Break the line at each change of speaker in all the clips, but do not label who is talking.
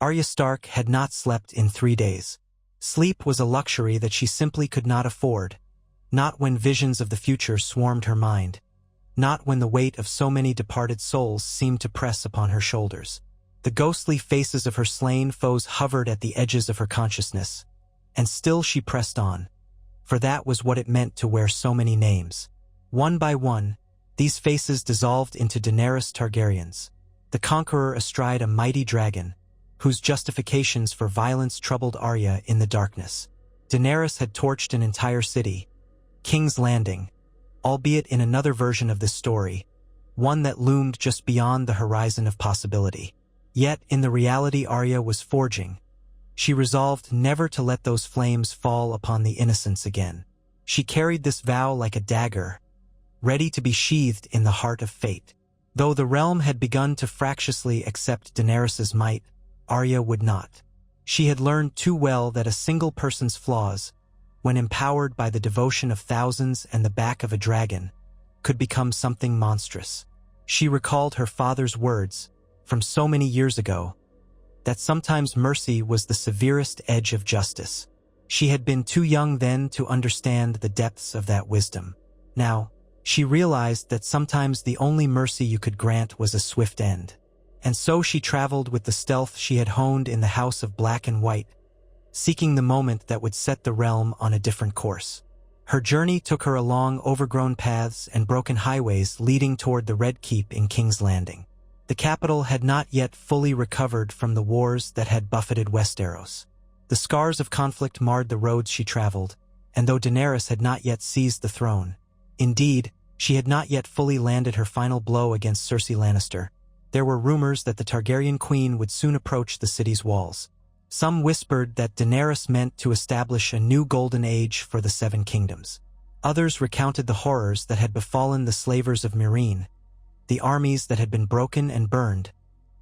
Arya Stark had not slept in 3 days. Sleep was a luxury that she simply could not afford, not when visions of the future swarmed her mind, not when the weight of so many departed souls seemed to press upon her shoulders. The ghostly faces of her slain foes hovered at the edges of her consciousness, and still she pressed on, for that was what it meant to wear so many names. One by one, these faces dissolved into Daenerys Targaryens, the conqueror astride a mighty dragon, whose justifications for violence troubled Arya in the darkness. Daenerys had torched an entire city, King's Landing, albeit in another version of this story, one that loomed just beyond the horizon of possibility. Yet, in the reality Arya was forging, she resolved never to let those flames fall upon the innocents again. She carried this vow like a dagger, ready to be sheathed in the heart of fate. Though the realm had begun to fractiously accept Daenerys's might, Arya would not. She had learned too well that a single person's flaws, when empowered by the devotion of thousands and the back of a dragon, could become something monstrous. She recalled her father's words from so many years ago, that sometimes mercy was the severest edge of justice. She had been too young then to understand the depths of that wisdom. Now, she realized that sometimes the only mercy you could grant was a swift end. And so she traveled with the stealth she had honed in the House of Black and White, seeking the moment that would set the realm on a different course. Her journey took her along overgrown paths and broken highways leading toward the Red Keep in King's Landing. The capital had not yet fully recovered from the wars that had buffeted Westeros. The scars of conflict marred the roads she traveled, and though Daenerys had not yet seized the throne, indeed, she had not yet fully landed her final blow against Cersei Lannister, there were rumors that the Targaryen queen would soon approach the city's walls. Some whispered that Daenerys meant to establish a new golden age for the Seven Kingdoms. Others recounted the horrors that had befallen the slavers of Meereen, the armies that had been broken and burned,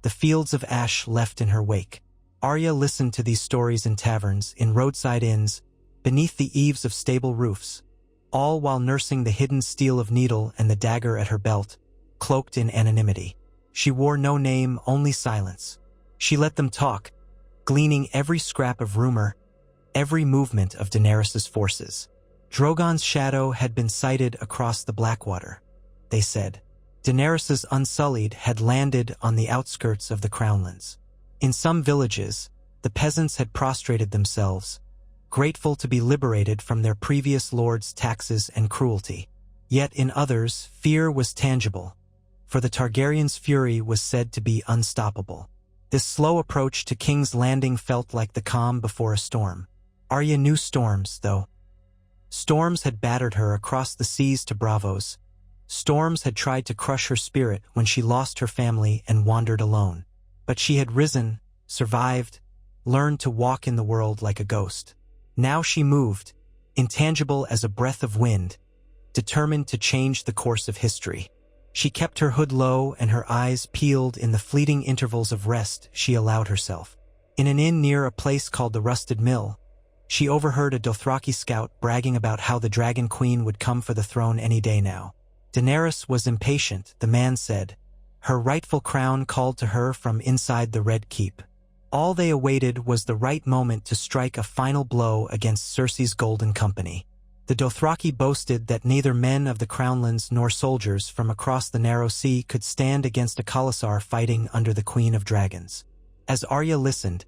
the fields of ash left in her wake. Arya listened to these stories in taverns, in roadside inns, beneath the eaves of stable roofs, all while nursing the hidden steel of needle and the dagger at her belt, cloaked in anonymity. She wore no name, only silence. She let them talk, gleaning every scrap of rumor, every movement of Daenerys's forces. Drogon's shadow had been sighted across the Blackwater, they said. Daenerys's Unsullied had landed on the outskirts of the Crownlands. In some villages, the peasants had prostrated themselves, grateful to be liberated from their previous lord's taxes and cruelty. Yet in others, fear was tangible, for the Targaryen's fury was said to be unstoppable. This slow approach to King's Landing felt like the calm before a storm. Arya knew storms, though. Storms had battered her across the seas to Braavos. Storms had tried to crush her spirit when she lost her family and wandered alone. But she had risen, survived, learned to walk in the world like a ghost. Now she moved, intangible as a breath of wind, determined to change the course of history. She kept her hood low and her eyes peeled in the fleeting intervals of rest she allowed herself. In an inn near a place called the Rusted Mill, she overheard a Dothraki scout bragging about how the Dragon Queen would come for the throne any day now. Daenerys was impatient, the man said. Her rightful crown called to her from inside the Red Keep. All they awaited was the right moment to strike a final blow against Cersei's Golden Company. The Dothraki boasted that neither men of the Crownlands nor soldiers from across the narrow sea could stand against a Khalasar fighting under the Queen of Dragons. As Arya listened,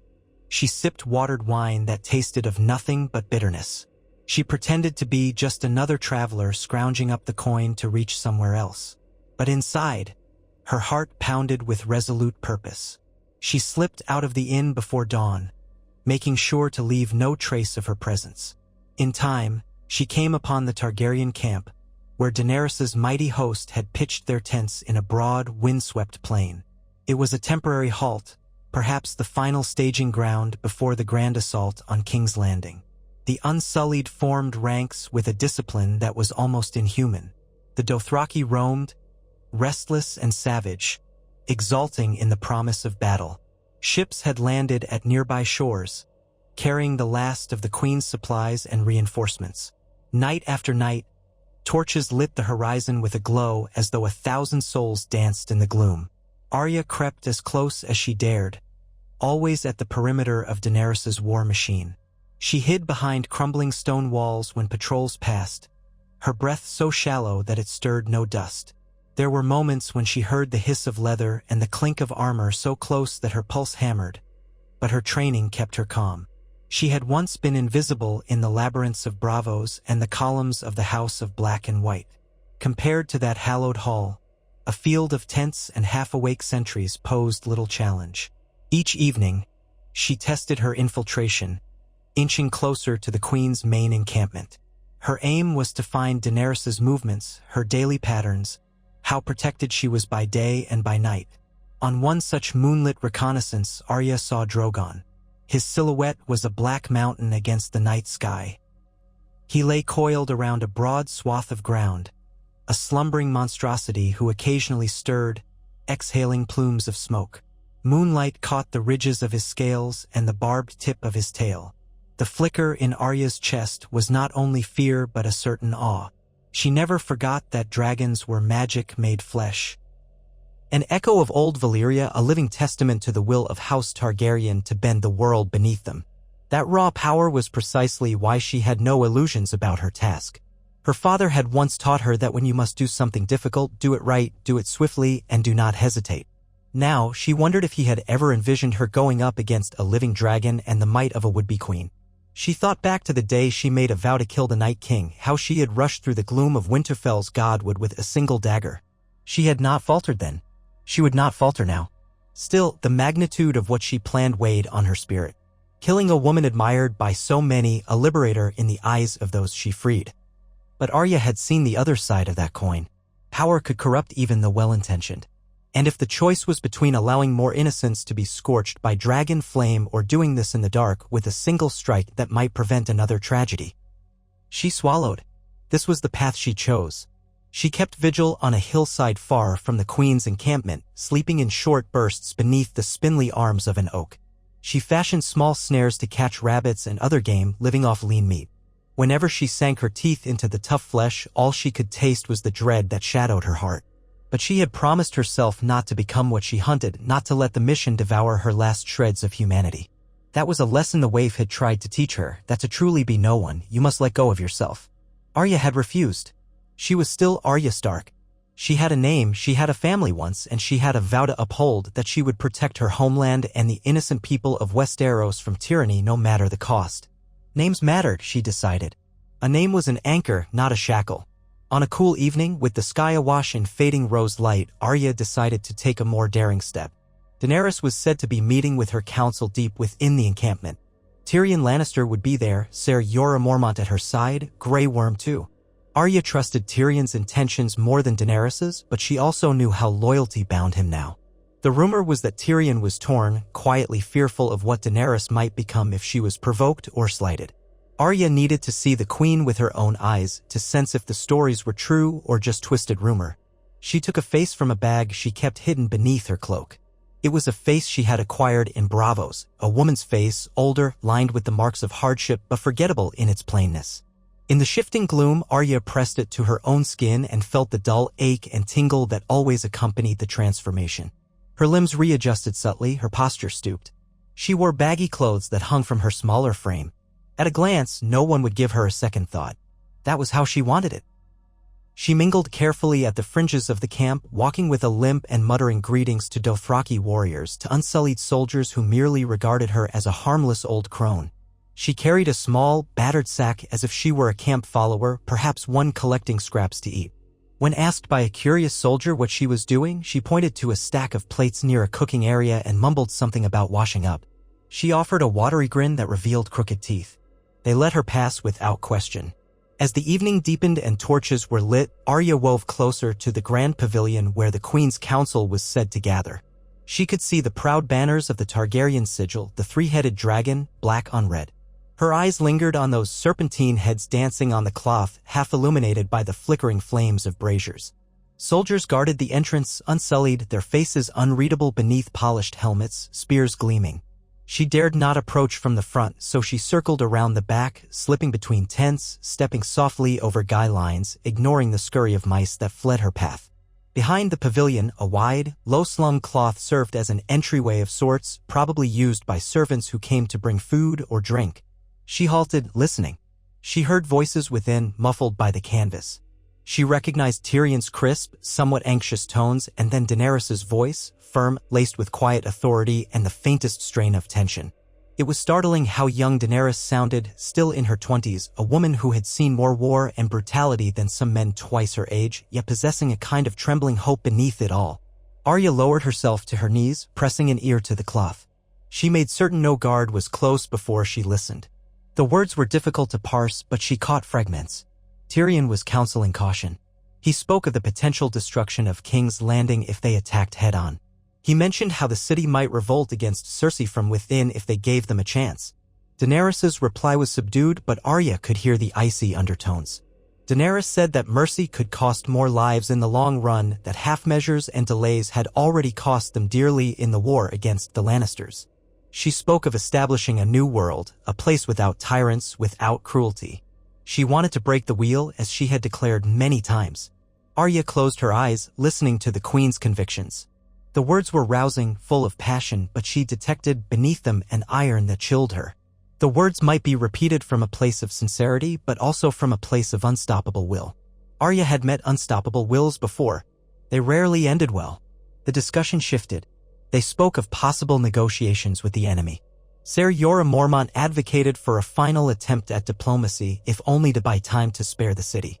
she sipped watered wine that tasted of nothing but bitterness. She pretended to be just another traveler scrounging up the coin to reach somewhere else. But inside, her heart pounded with resolute purpose. She slipped out of the inn before dawn, making sure to leave no trace of her presence. In time, she came upon the Targaryen camp, where Daenerys's mighty host had pitched their tents in a broad, windswept plain. It was a temporary halt, perhaps the final staging ground before the grand assault on King's Landing. The Unsullied formed ranks with a discipline that was almost inhuman. The Dothraki roamed, restless and savage, exulting in the promise of battle. Ships had landed at nearby shores, carrying the last of the Queen's supplies and reinforcements. Night after night, torches lit the horizon with a glow as though 1,000 souls danced in the gloom. Arya crept as close as she dared, always at the perimeter of Daenerys's war machine. She hid behind crumbling stone walls when patrols passed, her breath so shallow that it stirred no dust. There were moments when she heard the hiss of leather and the clink of armor so close that her pulse hammered, but her training kept her calm. She had once been invisible in the labyrinths of bravos and the columns of the House of Black and White. Compared to that hallowed hall, a field of tense and half-awake sentries posed little challenge. Each evening, she tested her infiltration, inching closer to the Queen's main encampment. Her aim was to find Daenerys's movements, her daily patterns, how protected she was by day and by night. On one such moonlit reconnaissance, Arya saw Drogon. His silhouette was a black mountain against the night sky. He lay coiled around a broad swath of ground, a slumbering monstrosity who occasionally stirred, exhaling plumes of smoke. Moonlight caught the ridges of his scales and the barbed tip of his tail. The flicker in Arya's chest was not only fear but a certain awe. She never forgot that dragons were magic made flesh. An echo of old Valyria, a living testament to the will of House Targaryen to bend the world beneath them. That raw power was precisely why she had no illusions about her task. Her father had once taught her that when you must do something difficult, do it right, do it swiftly, and do not hesitate. Now, she wondered if he had ever envisioned her going up against a living dragon and the might of a would-be queen. She thought back to the day she made a vow to kill the Night King, how she had rushed through the gloom of Winterfell's godwood with a single dagger. She had not faltered then. She would not falter now. Still, the magnitude of what she planned weighed on her spirit. Killing a woman admired by so many, a liberator in the eyes of those she freed. But Arya had seen the other side of that coin. Power could corrupt even the well-intentioned. And if the choice was between allowing more innocents to be scorched by dragon flame or doing this in the dark with a single strike that might prevent another tragedy, she swallowed. This was the path she chose. She kept vigil on a hillside far from the Queen's encampment, sleeping in short bursts beneath the spindly arms of an oak. She fashioned small snares to catch rabbits and other game, living off lean meat. Whenever she sank her teeth into the tough flesh, all she could taste was the dread that shadowed her heart. But she had promised herself not to become what she hunted, not to let the mission devour her last shreds of humanity. That was a lesson the Waif had tried to teach her, that to truly be no one, you must let go of yourself. Arya had refused. She was still Arya Stark. She had a name, she had a family once, and she had a vow to uphold that she would protect her homeland and the innocent people of Westeros from tyranny no matter the cost. Names mattered, she decided. A name was an anchor, not a shackle. On a cool evening, with the sky awash in fading rose light, Arya decided to take a more daring step. Daenerys was said to be meeting with her council deep within the encampment. Tyrion Lannister would be there, Ser Jorah Mormont at her side, Grey Worm too. Arya trusted Tyrion's intentions more than Daenerys's, but she also knew how loyalty bound him now. The rumor was that Tyrion was torn, quietly fearful of what Daenerys might become if she was provoked or slighted. Arya needed to see the Queen with her own eyes to sense if the stories were true or just twisted rumor. She took a face from a bag she kept hidden beneath her cloak. It was a face she had acquired in Bravos, a woman's face, older, lined with the marks of hardship but forgettable in its plainness. In the shifting gloom, Arya pressed it to her own skin and felt the dull ache and tingle that always accompanied the transformation. Her limbs readjusted subtly, her posture stooped. She wore baggy clothes that hung from her smaller frame. At a glance, no one would give her a second thought. That was how she wanted it. She mingled carefully at the fringes of the camp, walking with a limp and muttering greetings to Dothraki warriors, to unsullied soldiers who merely regarded her as a harmless old crone. She carried a small, battered sack as if she were a camp follower, perhaps one collecting scraps to eat. When asked by a curious soldier what she was doing, she pointed to a stack of plates near a cooking area and mumbled something about washing up. She offered a watery grin that revealed crooked teeth. They let her pass without question. As the evening deepened and torches were lit, Arya wove closer to the grand pavilion where the Queen's council was said to gather. She could see the proud banners of the Targaryen sigil, the three-headed dragon, black on red. Her eyes lingered on those serpentine heads dancing on the cloth, half illuminated by the flickering flames of braziers. Soldiers guarded the entrance, unsullied, their faces unreadable beneath polished helmets, spears gleaming. She dared not approach from the front, so she circled around the back, slipping between tents, stepping softly over guy lines, ignoring the scurry of mice that fled her path. Behind the pavilion, a wide, low-slung cloth served as an entryway of sorts, probably used by servants who came to bring food or drink. She halted, listening. She heard voices within, muffled by the canvas. She recognized Tyrion's crisp, somewhat anxious tones, and then Daenerys' voice, firm, laced with quiet authority and the faintest strain of tension. It was startling how young Daenerys sounded, still in her 20s, a woman who had seen more war and brutality than some men twice her age, yet possessing a kind of trembling hope beneath it all. Arya lowered herself to her knees, pressing an ear to the cloth. She made certain no guard was close before she listened. The words were difficult to parse, but she caught fragments. Tyrion was counseling caution. He spoke of the potential destruction of King's Landing if they attacked head-on. He mentioned how the city might revolt against Cersei from within if they gave them a chance. Daenerys' reply was subdued, but Arya could hear the icy undertones. Daenerys said that mercy could cost more lives in the long run, that half-measures and delays had already cost them dearly in the war against the Lannisters. She spoke of establishing a new world, a place without tyrants, without cruelty. She wanted to break the wheel, as she had declared many times. Arya closed her eyes, listening to the Queen's convictions. The words were rousing, full of passion, but she detected beneath them an iron that chilled her. The words might be repeated from a place of sincerity, but also from a place of unstoppable will. Arya had met unstoppable wills before. They rarely ended well. The discussion shifted. They spoke of possible negotiations with the enemy. Ser Jorah Mormont advocated for a final attempt at diplomacy, if only to buy time to spare the city.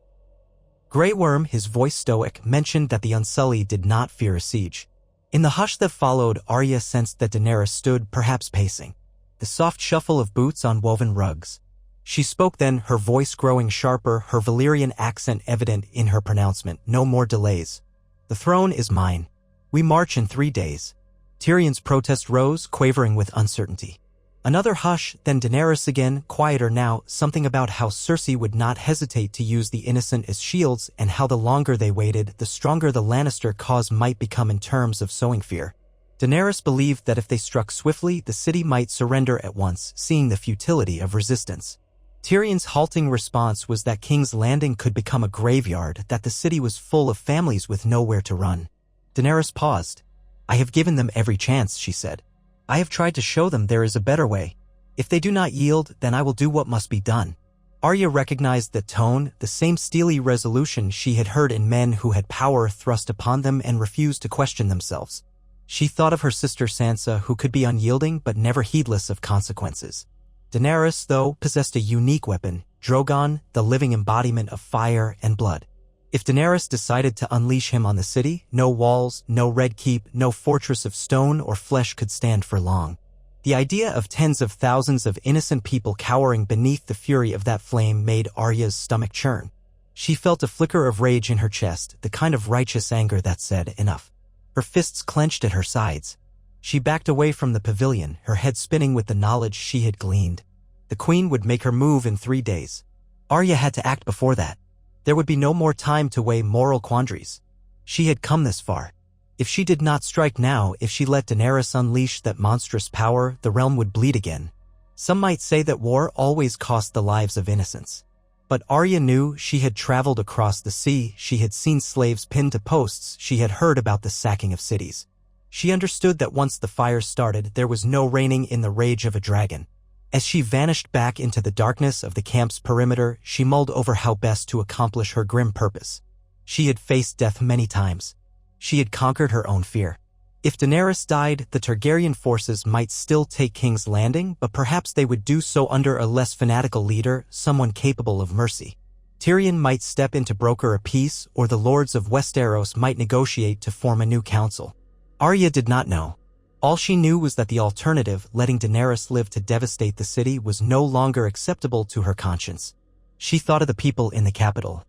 Grey Worm, his voice stoic, mentioned that the Unsullied did not fear a siege. In the hush that followed, Arya sensed that Daenerys stood, perhaps pacing. The soft shuffle of boots on woven rugs. She spoke then, her voice growing sharper, her Valyrian accent evident in her pronouncement. No more delays. The throne is mine. We march in 3 days. Tyrion's protest rose, quavering with uncertainty. Another hush, then Daenerys again, quieter now, something about how Cersei would not hesitate to use the innocent as shields, and how the longer they waited, the stronger the Lannister cause might become in terms of sowing fear. Daenerys believed that if they struck swiftly, the city might surrender at once, seeing the futility of resistance. Tyrion's halting response was that King's Landing could become a graveyard, that the city was full of families with nowhere to run. Daenerys paused. "I have given them every chance," she said. "I have tried to show them there is a better way. If they do not yield, then I will do what must be done." Arya recognized the tone, the same steely resolution she had heard in men who had power thrust upon them and refused to question themselves. She thought of her sister Sansa, who could be unyielding but never heedless of consequences. Daenerys, though, possessed a unique weapon, Drogon, the living embodiment of fire and blood. If Daenerys decided to unleash him on the city, no walls, no red keep, no fortress of stone or flesh could stand for long. The idea of tens of thousands of innocent people cowering beneath the fury of that flame made Arya's stomach churn. She felt a flicker of rage in her chest, the kind of righteous anger that said, enough. Her fists clenched at her sides. She backed away from the pavilion, her head spinning with the knowledge she had gleaned. The Queen would make her move in 3 days. Arya had to act before that. There would be no more time to weigh moral quandaries. She had come this far. If she did not strike now, if she let Daenerys unleash that monstrous power, the realm would bleed again. Some might say that war always cost the lives of innocents. But Arya knew. She had traveled across the sea, she had seen slaves pinned to posts, she had heard about the sacking of cities. She understood that once the fire started, there was no reining in the rage of a dragon. As she vanished back into the darkness of the camp's perimeter, she mulled over how best to accomplish her grim purpose. She had faced death many times. She had conquered her own fear. If Daenerys died, the Targaryen forces might still take King's Landing, but perhaps they would do so under a less fanatical leader, someone capable of mercy. Tyrion might step in to broker a peace, or the lords of Westeros might negotiate to form a new council. Arya did not know. All she knew was that the alternative, letting Daenerys live to devastate the city, was no longer acceptable to her conscience. She thought of the people in the capital.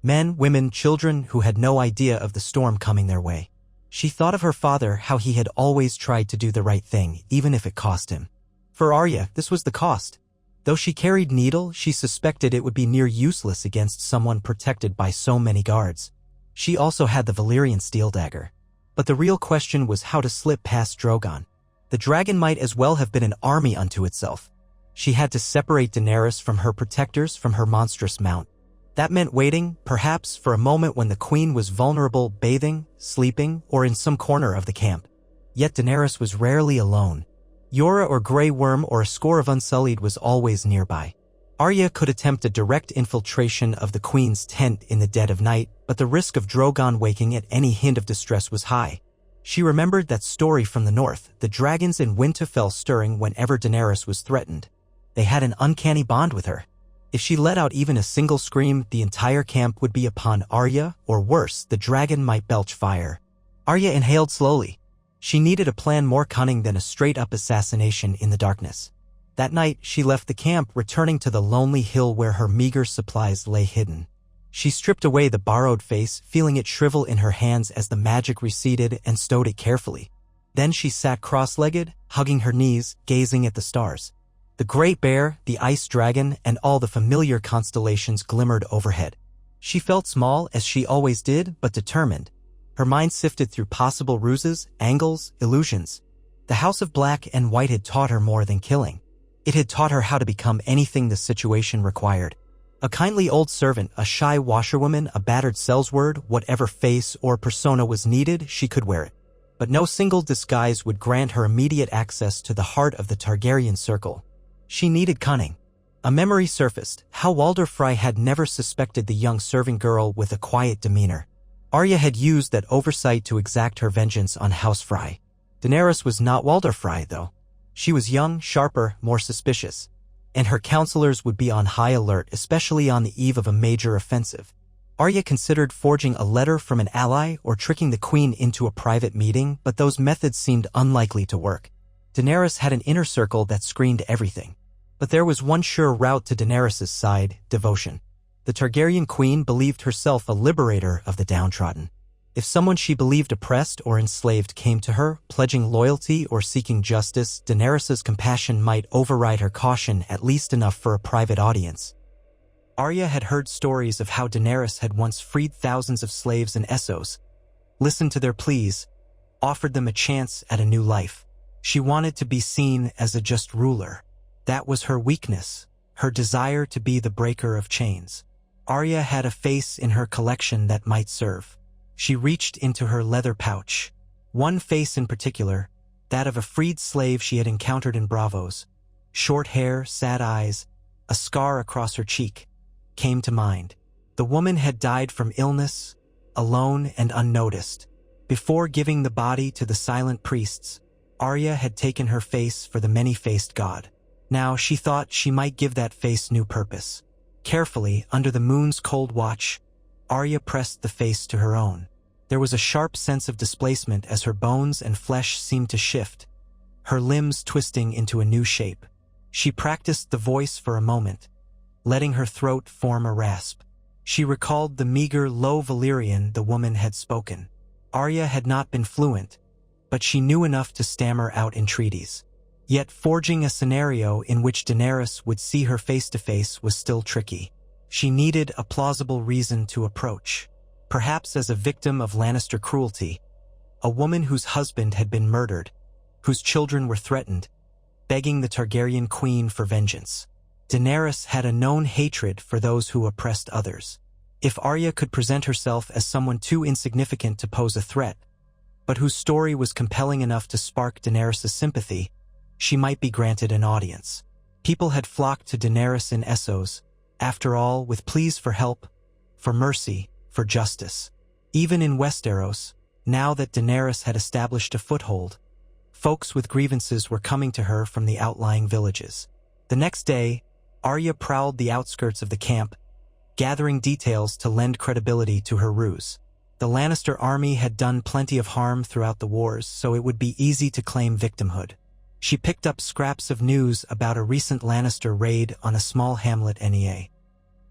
Men, women, children who had no idea of the storm coming their way. She thought of her father, how he had always tried to do the right thing, even if it cost him. For Arya, this was the cost. Though she carried needle, she suspected it would be near useless against someone protected by so many guards. She also had the Valyrian steel dagger. But the real question was how to slip past Drogon. The dragon might as well have been an army unto itself. She had to separate Daenerys from her protectors, from her monstrous mount. That meant waiting, perhaps, for a moment when the queen was vulnerable, bathing, sleeping, or in some corner of the camp. Yet Daenerys was rarely alone. Yora or Grey Worm or a score of Unsullied was always nearby. Arya could attempt a direct infiltration of the queen's tent in the dead of night, but the risk of Drogon waking at any hint of distress was high. She remembered that story from the north, the dragons in Winterfell stirring whenever Daenerys was threatened. They had an uncanny bond with her. If she let out even a single scream, the entire camp would be upon Arya, or worse, the dragon might belch fire. Arya inhaled slowly. She needed a plan more cunning than a straight-up assassination in the darkness. That night, she left the camp, returning to the lonely hill where her meager supplies lay hidden. She stripped away the borrowed face, feeling it shrivel in her hands as the magic receded, and stowed it carefully. Then she sat cross-legged, hugging her knees, gazing at the stars. The Great Bear, the Ice Dragon, and all the familiar constellations glimmered overhead. She felt small, as she always did, but determined. Her mind sifted through possible ruses, angles, illusions. The House of Black and White had taught her more than killing. It had taught her how to become anything the situation required. A kindly old servant, a shy washerwoman, a battered sellsword, whatever face or persona was needed, she could wear it. But no single disguise would grant her immediate access to the heart of the Targaryen circle. She needed cunning. A memory surfaced, how Walder Frey had never suspected the young serving girl with a quiet demeanor. Arya had used that oversight to exact her vengeance on House Frey. Daenerys was not Walder Frey, though. She was young, sharper, more suspicious. And her counselors would be on high alert, especially on the eve of a major offensive. Arya considered forging a letter from an ally or tricking the queen into a private meeting, but those methods seemed unlikely to work. Daenerys had an inner circle that screened everything. But there was one sure route to Daenerys' side: devotion. The Targaryen queen believed herself a liberator of the downtrodden. If someone she believed oppressed or enslaved came to her, pledging loyalty or seeking justice, Daenerys' compassion might override her caution, at least enough for a private audience. Arya had heard stories of how Daenerys had once freed thousands of slaves in Essos, listened to their pleas, offered them a chance at a new life. She wanted to be seen as a just ruler. That was her weakness, her desire to be the breaker of chains. Arya had a face in her collection that might serve. She reached into her leather pouch. One face in particular, that of a freed slave she had encountered in Bravos. Short hair, sad eyes, a scar across her cheek, came to mind. The woman had died from illness, alone and unnoticed. Before giving the body to the silent priests, Arya had taken her face for the many-faced god. Now she thought she might give that face new purpose. Carefully, under the moon's cold watch, Arya pressed the face to her own. There was a sharp sense of displacement as her bones and flesh seemed to shift, her limbs twisting into a new shape. She practiced the voice for a moment, letting her throat form a rasp. She recalled the meager, low Valyrian the woman had spoken. Arya had not been fluent, but she knew enough to stammer out entreaties. Yet forging a scenario in which Daenerys would see her face-to-face was still tricky. She needed a plausible reason to approach. Perhaps as a victim of Lannister cruelty, a woman whose husband had been murdered, whose children were threatened, begging the Targaryen queen for vengeance. Daenerys had a known hatred for those who oppressed others. If Arya could present herself as someone too insignificant to pose a threat, but whose story was compelling enough to spark Daenerys' sympathy, she might be granted an audience. People had flocked to Daenerys in Essos, after all, with pleas for help, for mercy, for justice. Even in Westeros, now that Daenerys had established a foothold, folks with grievances were coming to her from the outlying villages. The next day, Arya prowled the outskirts of the camp, gathering details to lend credibility to her ruse. The Lannister army had done plenty of harm throughout the wars, so it would be easy to claim victimhood. She picked up scraps of news about a recent Lannister raid on a small hamlet NEA.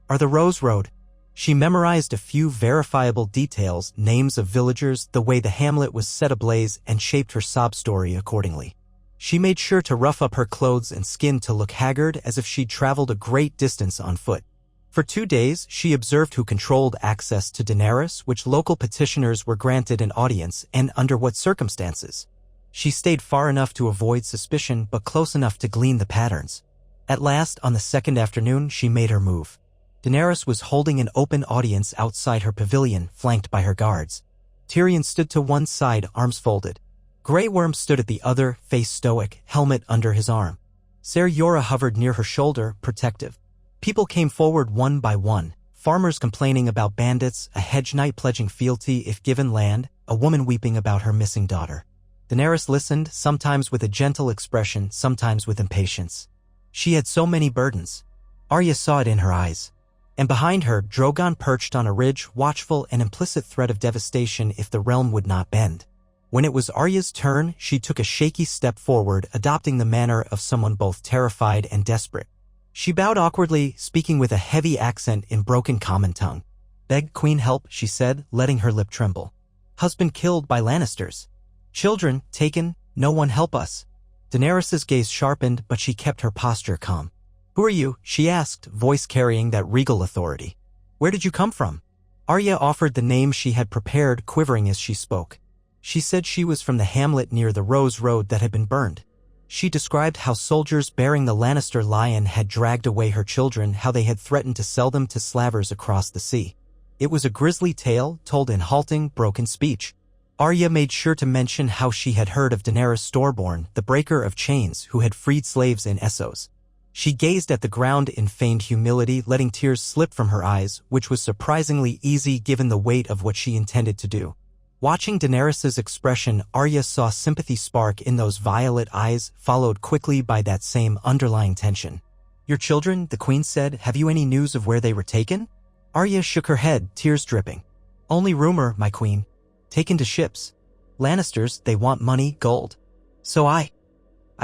Or the Rose Road. She memorized a few verifiable details, names of villagers, the way the hamlet was set ablaze, and shaped her sob story accordingly. She made sure to rough up her clothes and skin to look haggard, as if she'd traveled a great distance on foot. For 2 days, she observed who controlled access to Daenerys, which local petitioners were granted an audience, and under what circumstances. She stayed far enough to avoid suspicion, but close enough to glean the patterns. At last, on the second afternoon, she made her move. Daenerys was holding an open audience outside her pavilion, flanked by her guards. Tyrion stood to one side, arms folded. Grey Worm stood at the other, face stoic, helmet under his arm. Ser Jorah hovered near her shoulder, protective. People came forward one by one, farmers complaining about bandits, a hedge knight pledging fealty if given land, a woman weeping about her missing daughter. Daenerys listened, sometimes with a gentle expression, sometimes with impatience. She had so many burdens. Arya saw it in her eyes. And behind her, Drogon perched on a ridge, watchful, an implicit threat of devastation if the realm would not bend. When it was Arya's turn, she took a shaky step forward, adopting the manner of someone both terrified and desperate. She bowed awkwardly, speaking with a heavy accent in broken common tongue. "Beg Queen help," she said, letting her lip tremble. "Husband killed by Lannisters. Children taken, no one help us." Daenerys's gaze sharpened, but she kept her posture calm. "Who are you?" she asked, voice carrying that regal authority. "Where did you come from?" Arya offered the name she had prepared, quivering as she spoke. She said she was from the hamlet near the Rose Road that had been burned. She described how soldiers bearing the Lannister lion had dragged away her children, how they had threatened to sell them to slavers across the sea. It was a grisly tale, told in halting, broken speech. Arya made sure to mention how she had heard of Daenerys Storborn, the breaker of chains, who had freed slaves in Essos. She gazed at the ground in feigned humility, letting tears slip from her eyes, which was surprisingly easy given the weight of what she intended to do. Watching Daenerys's expression, Arya saw sympathy spark in those violet eyes, followed quickly by that same underlying tension. "Your children," the queen said, "have you any news of where they were taken?" Arya shook her head, tears dripping. "Only rumor, my queen. Taken to ships. Lannisters, they want money, gold. So I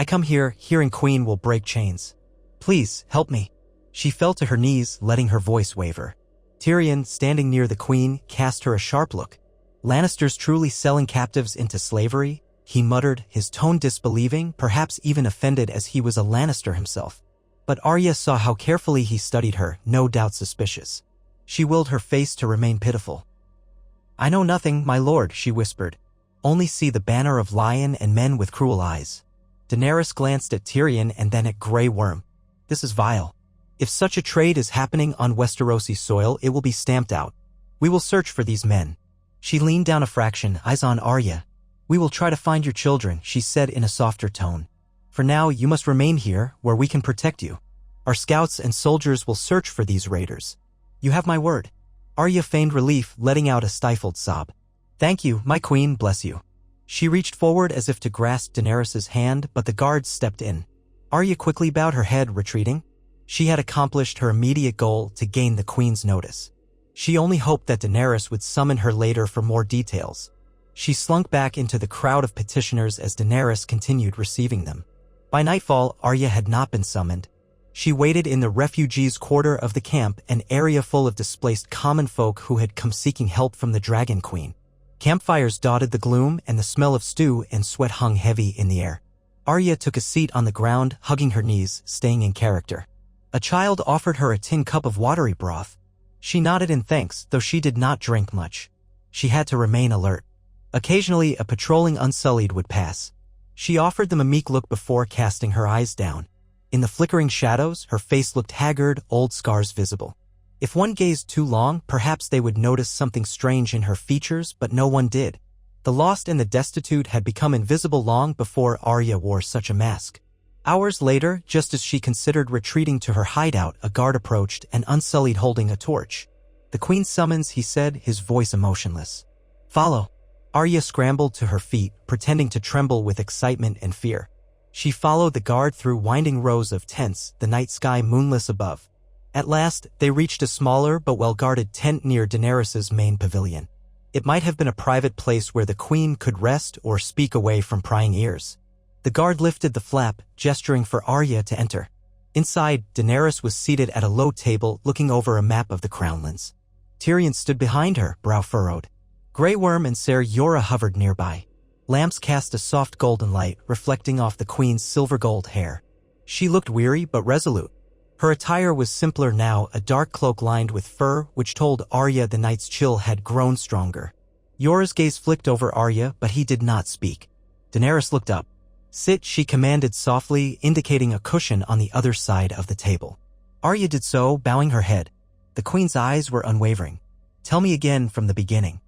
come here, hearing Queen will break chains. Please, help me." She fell to her knees, letting her voice waver. Tyrion, standing near the queen, cast her a sharp look. "Lannisters truly selling captives into slavery?" he muttered, his tone disbelieving, perhaps even offended as he was a Lannister himself. But Arya saw how carefully he studied her, no doubt suspicious. She willed her face to remain pitiful. "I know nothing, my lord," she whispered. "Only see the banner of lion and men with cruel eyes." Daenerys glanced at Tyrion and then at Grey Worm. "This is vile. If such a trade is happening on Westerosi soil, it will be stamped out. We will search for these men." She leaned down a fraction, eyes on Arya. "We will try to find your children," she said in a softer tone. "For now, you must remain here, where we can protect you. Our scouts and soldiers will search for these raiders. You have my word." Arya feigned relief, letting out a stifled sob. "Thank you, my queen, bless you." She reached forward as if to grasp Daenerys's hand, but the guards stepped in. Arya quickly bowed her head, retreating. She had accomplished her immediate goal, to gain the queen's notice. She only hoped that Daenerys would summon her later for more details. She slunk back into the crowd of petitioners as Daenerys continued receiving them. By nightfall, Arya had not been summoned. She waited in the refugees' quarter of the camp, an area full of displaced common folk who had come seeking help from the Dragon Queen. Campfires dotted the gloom, and the smell of stew and sweat hung heavy in the air. Arya took a seat on the ground, hugging her knees, staying in character. A child offered her a tin cup of watery broth. She nodded in thanks, though she did not drink much. She had to remain alert. Occasionally, a patrolling Unsullied would pass. She offered them a meek look before casting her eyes down. In the flickering shadows, her face looked haggard, old scars visible. If one gazed too long, perhaps they would notice something strange in her features, but no one did. The lost and the destitute had become invisible long before Arya wore such a mask. Hours later, just as she considered retreating to her hideout, a guard approached, an Unsullied holding a torch. "The queen summons," he said, his voice emotionless. "Follow." Arya scrambled to her feet, pretending to tremble with excitement and fear. She followed the guard through winding rows of tents, the night sky moonless above. At last, they reached a smaller but well-guarded tent near Daenerys's main pavilion. It might have been a private place where the queen could rest or speak away from prying ears. The guard lifted the flap, gesturing for Arya to enter. Inside, Daenerys was seated at a low table, looking over a map of the Crownlands. Tyrion stood behind her, brow furrowed. Grey Worm and Ser Jorah hovered nearby. Lamps cast a soft golden light, reflecting off the queen's silver-gold hair. She looked weary but resolute. Her attire was simpler now, a dark cloak lined with fur, which told Arya the night's chill had grown stronger. Jorah's gaze flicked over Arya, but he did not speak. Daenerys looked up. "Sit," she commanded softly, indicating a cushion on the other side of the table. Arya did so, bowing her head. The queen's eyes were unwavering. "Tell me again from the beginning.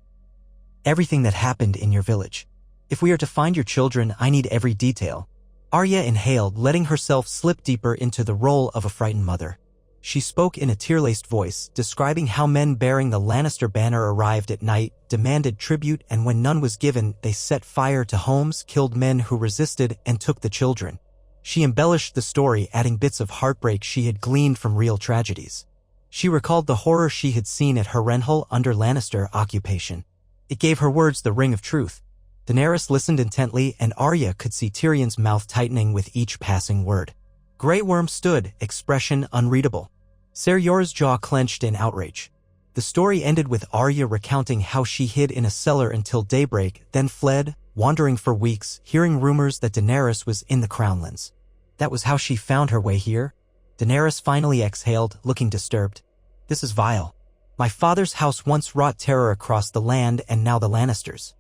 Everything that happened in your village. If we are to find your children, I need every detail." Arya inhaled, letting herself slip deeper into the role of a frightened mother. She spoke in a tear-laced voice, describing how men bearing the Lannister banner arrived at night, demanded tribute, and when none was given, they set fire to homes, killed men who resisted, and took the children. She embellished the story, adding bits of heartbreak she had gleaned from real tragedies. She recalled the horror she had seen at Harrenhal under Lannister occupation. It gave her words the ring of truth. Daenerys listened intently, and Arya could see Tyrion's mouth tightening with each passing word. Grey Worm stood, expression unreadable. Ser Jorah's jaw clenched in outrage. The story ended with Arya recounting how she hid in a cellar until daybreak, then fled, wandering for weeks, hearing rumors that Daenerys was in the Crownlands. That was how she found her way here? Daenerys finally exhaled, looking disturbed. "This is vile. My father's house once wrought terror across the land, and now the Lannisters."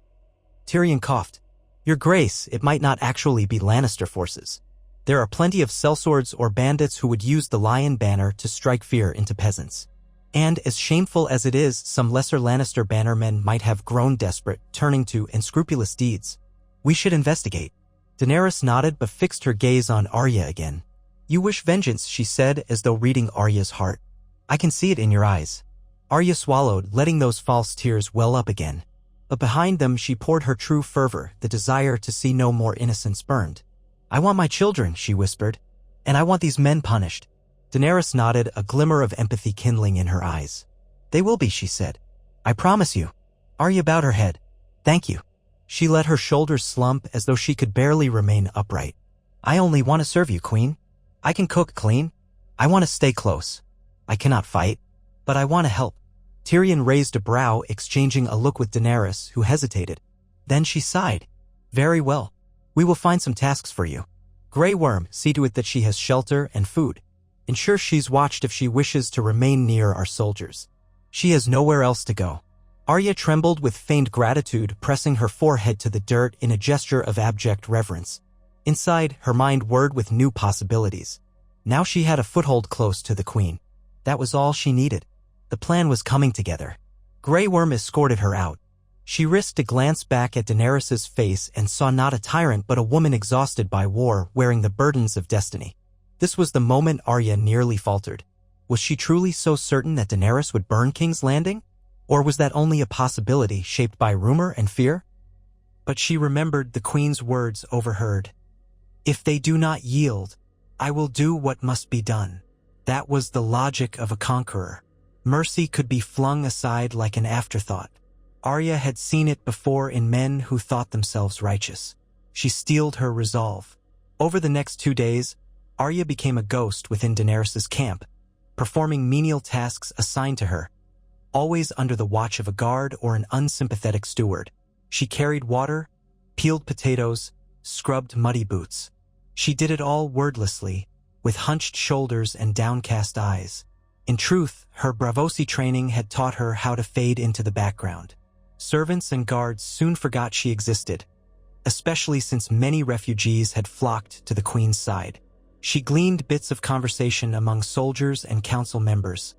Tyrion coughed. "Your Grace, it might not actually be Lannister forces. There are plenty of sellswords or bandits who would use the Lion banner to strike fear into peasants. And as shameful as it is, some lesser Lannister bannermen might have grown desperate, turning to unscrupulous deeds. We should investigate." Daenerys nodded but fixed her gaze on Arya again. "You wish vengeance," she said, as though reading Arya's heart. "I can see it in your eyes." Arya swallowed, letting those false tears well up again. But behind them she poured her true fervor, the desire to see no more innocents burned. "I want my children," she whispered, "and I want these men punished." Daenerys nodded, a glimmer of empathy kindling in her eyes. "They will be," she said. "I promise you." Arya bowed her head. "Thank you." She let her shoulders slump as though she could barely remain upright. "I only want to serve you, Queen. I can cook, clean. I want to stay close. I cannot fight, but I want to help." Tyrion raised a brow, exchanging a look with Daenerys, who hesitated. Then she sighed. "Very well. We will find some tasks for you. Grey Worm, see to it that she has shelter and food. Ensure she's watched if she wishes to remain near our soldiers. She has nowhere else to go." Arya trembled with feigned gratitude, pressing her forehead to the dirt in a gesture of abject reverence. Inside, her mind whirred with new possibilities. Now she had a foothold close to the Queen. That was all she needed. The plan was coming together. Grey Worm escorted her out. She risked a glance back at Daenerys' face and saw not a tyrant but a woman exhausted by war, wearing the burdens of destiny. This was the moment Arya nearly faltered. Was she truly so certain that Daenerys would burn King's Landing? Or was that only a possibility shaped by rumor and fear? But she remembered the Queen's words overheard. "If they do not yield, I will do what must be done." That was the logic of a conqueror. Mercy could be flung aside like an afterthought. Arya had seen it before in men who thought themselves righteous. She steeled her resolve. Over the next 2 days, Arya became a ghost within Daenerys' camp, performing menial tasks assigned to her, always under the watch of a guard or an unsympathetic steward. She carried water, peeled potatoes, scrubbed muddy boots. She did it all wordlessly, with hunched shoulders and downcast eyes. In truth, her Bravosi training had taught her how to fade into the background. Servants and guards soon forgot she existed, especially since many refugees had flocked to the Queen's side. She gleaned bits of conversation among soldiers and council members,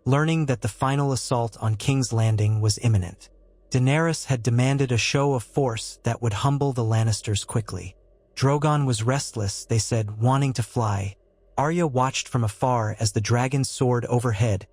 learning that the final assault on King's Landing was imminent. Daenerys had demanded a show of force that would humble the Lannisters quickly. Drogon was restless, they said, wanting to fly. Arya watched from afar as the dragon soared overhead,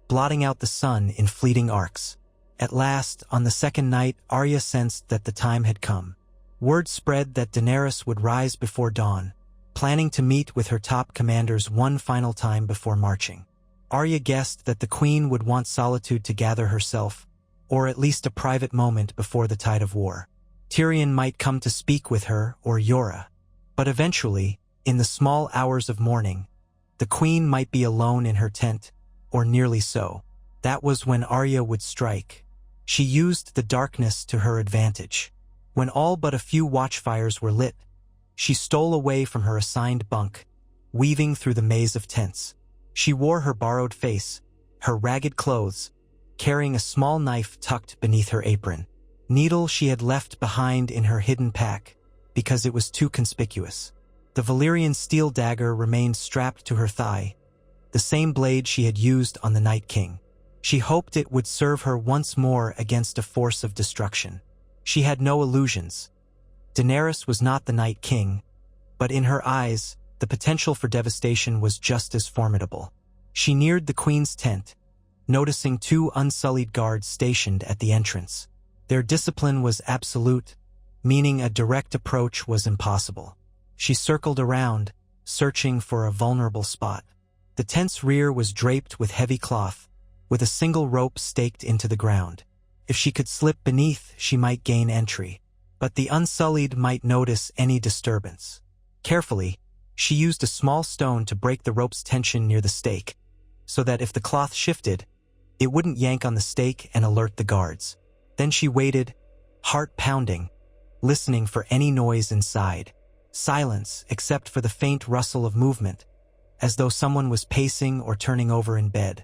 blotting out the sun in fleeting arcs. At last, on the second night, Arya sensed that the time had come. Word spread that Daenerys would rise before dawn, planning to meet with her top commanders one final time before marching. Arya guessed that the Queen would want solitude to gather herself, or at least a private moment before the tide of war. Tyrion might come to speak with her or Jorah, but eventually, in the small hours of morning, the Queen might be alone in her tent, or nearly so. That was when Arya would strike. She used the darkness to her advantage. When all but a few watchfires were lit, she stole away from her assigned bunk, weaving through the maze of tents. She wore her borrowed face, her ragged clothes, carrying a small knife tucked beneath her apron. Needle she had left behind in her hidden pack, because it was too conspicuous. The Valyrian steel dagger remained strapped to her thigh, the same blade she had used on the Night King. She hoped it would serve her once more against a force of destruction. She had no illusions. Daenerys was not the Night King, but in her eyes, the potential for devastation was just as formidable. She neared the Queen's tent, noticing 2 unsullied guards stationed at the entrance. Their discipline was absolute, meaning a direct approach was impossible. She circled around, searching for a vulnerable spot. The tent's rear was draped with heavy cloth, with a single rope staked into the ground. If she could slip beneath, she might gain entry, but the Unsullied might notice any disturbance. Carefully, she used a small stone to break the rope's tension near the stake, so that if the cloth shifted, it wouldn't yank on the stake and alert the guards. Then she waited, heart pounding, listening for any noise inside. Silence, except for the faint rustle of movement, as though someone was pacing or turning over in bed.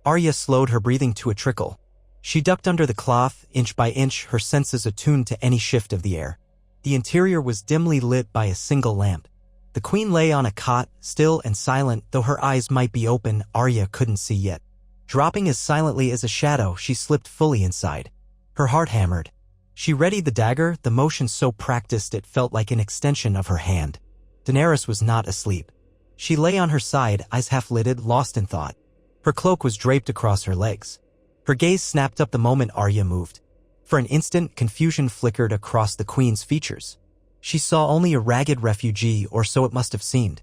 Arya slowed her breathing to a trickle. She ducked under the cloth, inch by inch, her senses attuned to any shift of the air. The interior was dimly lit by a single lamp. The Queen lay on a cot, still and silent, though her eyes might be open. Arya couldn't see yet. Dropping as silently as a shadow, she slipped fully inside. Her heart hammered. She readied the dagger, the motion so practiced it felt like an extension of her hand. Daenerys was not asleep. She lay on her side, eyes half-lidded, lost in thought. Her cloak was draped across her legs. Her gaze snapped up the moment Arya moved. For an instant, confusion flickered across the Queen's features. She saw only a ragged refugee, or so it must have seemed.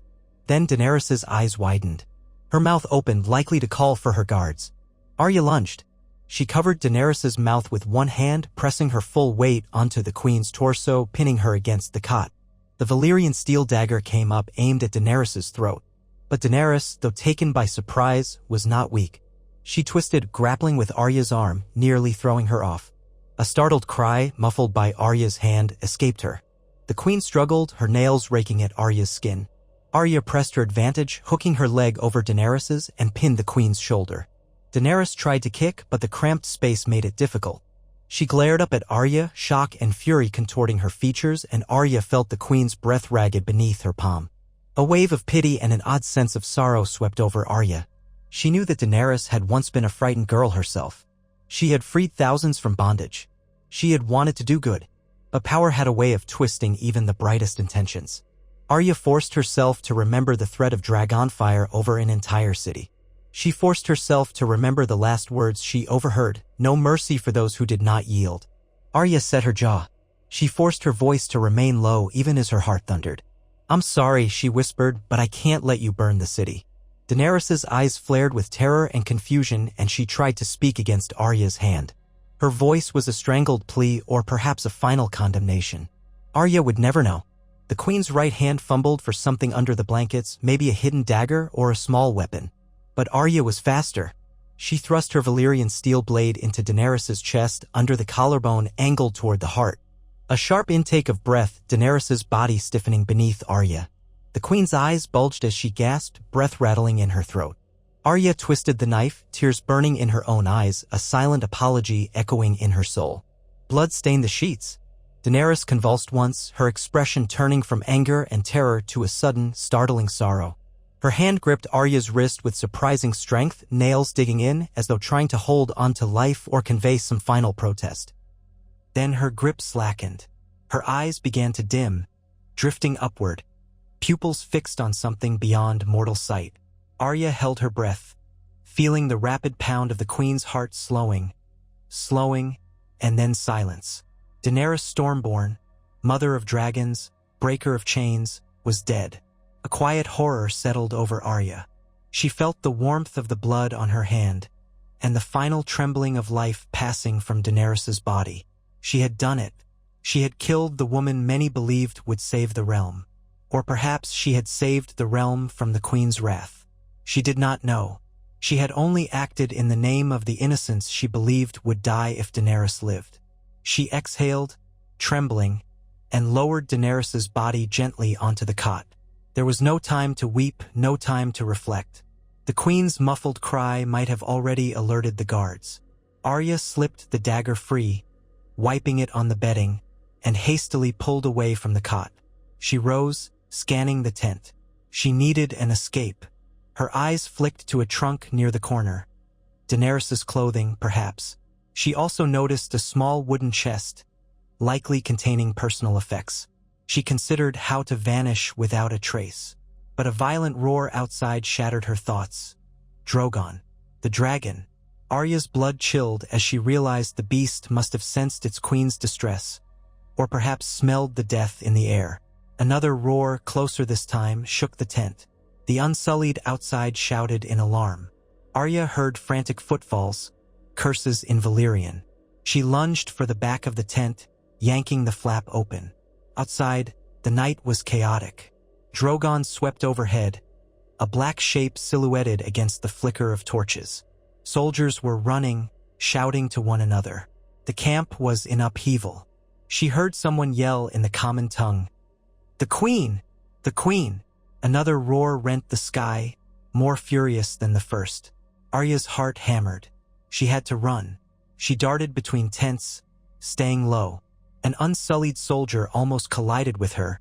Then Daenerys's eyes widened. Her mouth opened, likely to call for her guards. Arya lunged. She covered Daenerys's mouth with one hand, pressing her full weight onto the Queen's torso, pinning her against the cot. The Valyrian steel dagger came up, aimed at Daenerys's throat. But Daenerys, though taken by surprise, was not weak. She twisted, grappling with Arya's arm, nearly throwing her off. A startled cry, muffled by Arya's hand, escaped her. The Queen struggled, her nails raking at Arya's skin. Arya pressed her advantage, hooking her leg over Daenerys's and pinned the Queen's shoulder. Daenerys tried to kick, but the cramped space made it difficult. She glared up at Arya, shock and fury contorting her features, and Arya felt the Queen's breath ragged beneath her palm. A wave of pity and an odd sense of sorrow swept over Arya. She knew that Daenerys had once been a frightened girl herself. She had freed thousands from bondage. She had wanted to do good, but power had a way of twisting even the brightest intentions. Arya forced herself to remember the threat of dragonfire over an entire city. She forced herself to remember the last words she overheard, no mercy for those who did not yield. Arya set her jaw. She forced her voice to remain low even as her heart thundered. "I'm sorry," she whispered, "but I can't let you burn the city." Daenerys's eyes flared with terror and confusion, and she tried to speak against Arya's hand. Her voice was a strangled plea or perhaps a final condemnation. Arya would never know. The Queen's right hand fumbled for something under the blankets, maybe a hidden dagger or a small weapon. But Arya was faster. She thrust her Valyrian steel blade into Daenerys's chest, under the collarbone, angled toward the heart. A sharp intake of breath, Daenerys's body stiffening beneath Arya. The Queen's eyes bulged as she gasped, breath rattling in her throat. Arya twisted the knife, tears burning in her own eyes, a silent apology echoing in her soul. Blood stained the sheets. Daenerys convulsed once, her expression turning from anger and terror to a sudden, startling sorrow. Her hand gripped Arya's wrist with surprising strength, nails digging in as though trying to hold onto life or convey some final protest. Then her grip slackened. Her eyes began to dim, drifting upward, pupils fixed on something beyond mortal sight. Arya held her breath, feeling the rapid pound of the Queen's heart slowing, and then silence. Daenerys Stormborn, mother of dragons, breaker of chains, was dead. A quiet horror settled over Arya. She felt the warmth of the blood on her hand, and the final trembling of life passing from Daenerys's body. She had done it. She had killed the woman many believed would save the realm. Or perhaps she had saved the realm from the Queen's wrath. She did not know. She had only acted in the name of the innocents she believed would die if Daenerys lived. She exhaled, trembling, and lowered Daenerys's body gently onto the cot. There was no time to weep, no time to reflect. The Queen's muffled cry might have already alerted the guards. Arya slipped the dagger free, wiping it on the bedding, and hastily pulled away from the cot. She rose, scanning the tent. She needed an escape. Her eyes flicked to a trunk near the corner. Daenerys' clothing, perhaps. She also noticed a small wooden chest, likely containing personal effects. She considered how to vanish without a trace. But a violent roar outside shattered her thoughts. Drogon. The dragon. Arya's blood chilled as she realized the beast must have sensed its queen's distress, or perhaps smelled the death in the air. Another roar, closer this time, shook the tent. The Unsullied outside shouted in alarm. Arya heard frantic footfalls, curses in Valyrian. She lunged for the back of the tent, yanking the flap open. Outside, the night was chaotic. Drogon swept overhead, a black shape silhouetted against the flicker of torches. Soldiers were running, shouting to one another. The camp was in upheaval. She heard someone yell in the common tongue, "The Queen! The Queen!" Another roar rent the sky, more furious than the first. Arya's heart hammered. She had to run. She darted between tents, staying low. An unsullied soldier almost collided with her,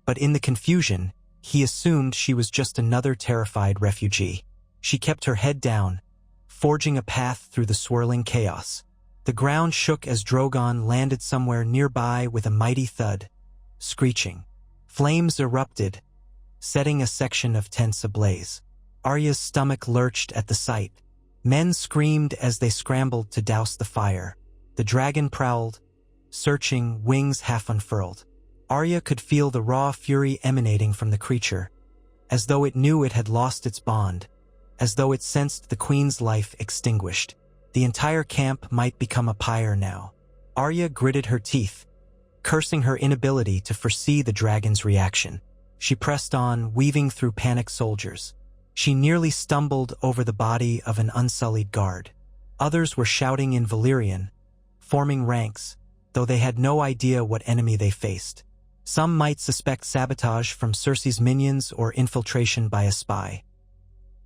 but in the confusion, he assumed she was just another terrified refugee. She kept her head down, forging a path through the swirling chaos. The ground shook as Drogon landed somewhere nearby with a mighty thud. Screeching. Flames erupted, setting a section of tents ablaze. Arya's stomach lurched at the sight. Men screamed as they scrambled to douse the fire. The dragon prowled, searching, wings half unfurled. Arya could feel the raw fury emanating from the creature, as though it knew it had lost its bond, as though it sensed the queen's life extinguished. The entire camp might become a pyre now. Arya gritted her teeth, cursing her inability to foresee the dragon's reaction. She pressed on, weaving through panicked soldiers. She nearly stumbled over the body of an unsullied guard. Others were shouting in Valyrian, forming ranks, though they had no idea what enemy they faced. Some might suspect sabotage from Cersei's minions or infiltration by a spy.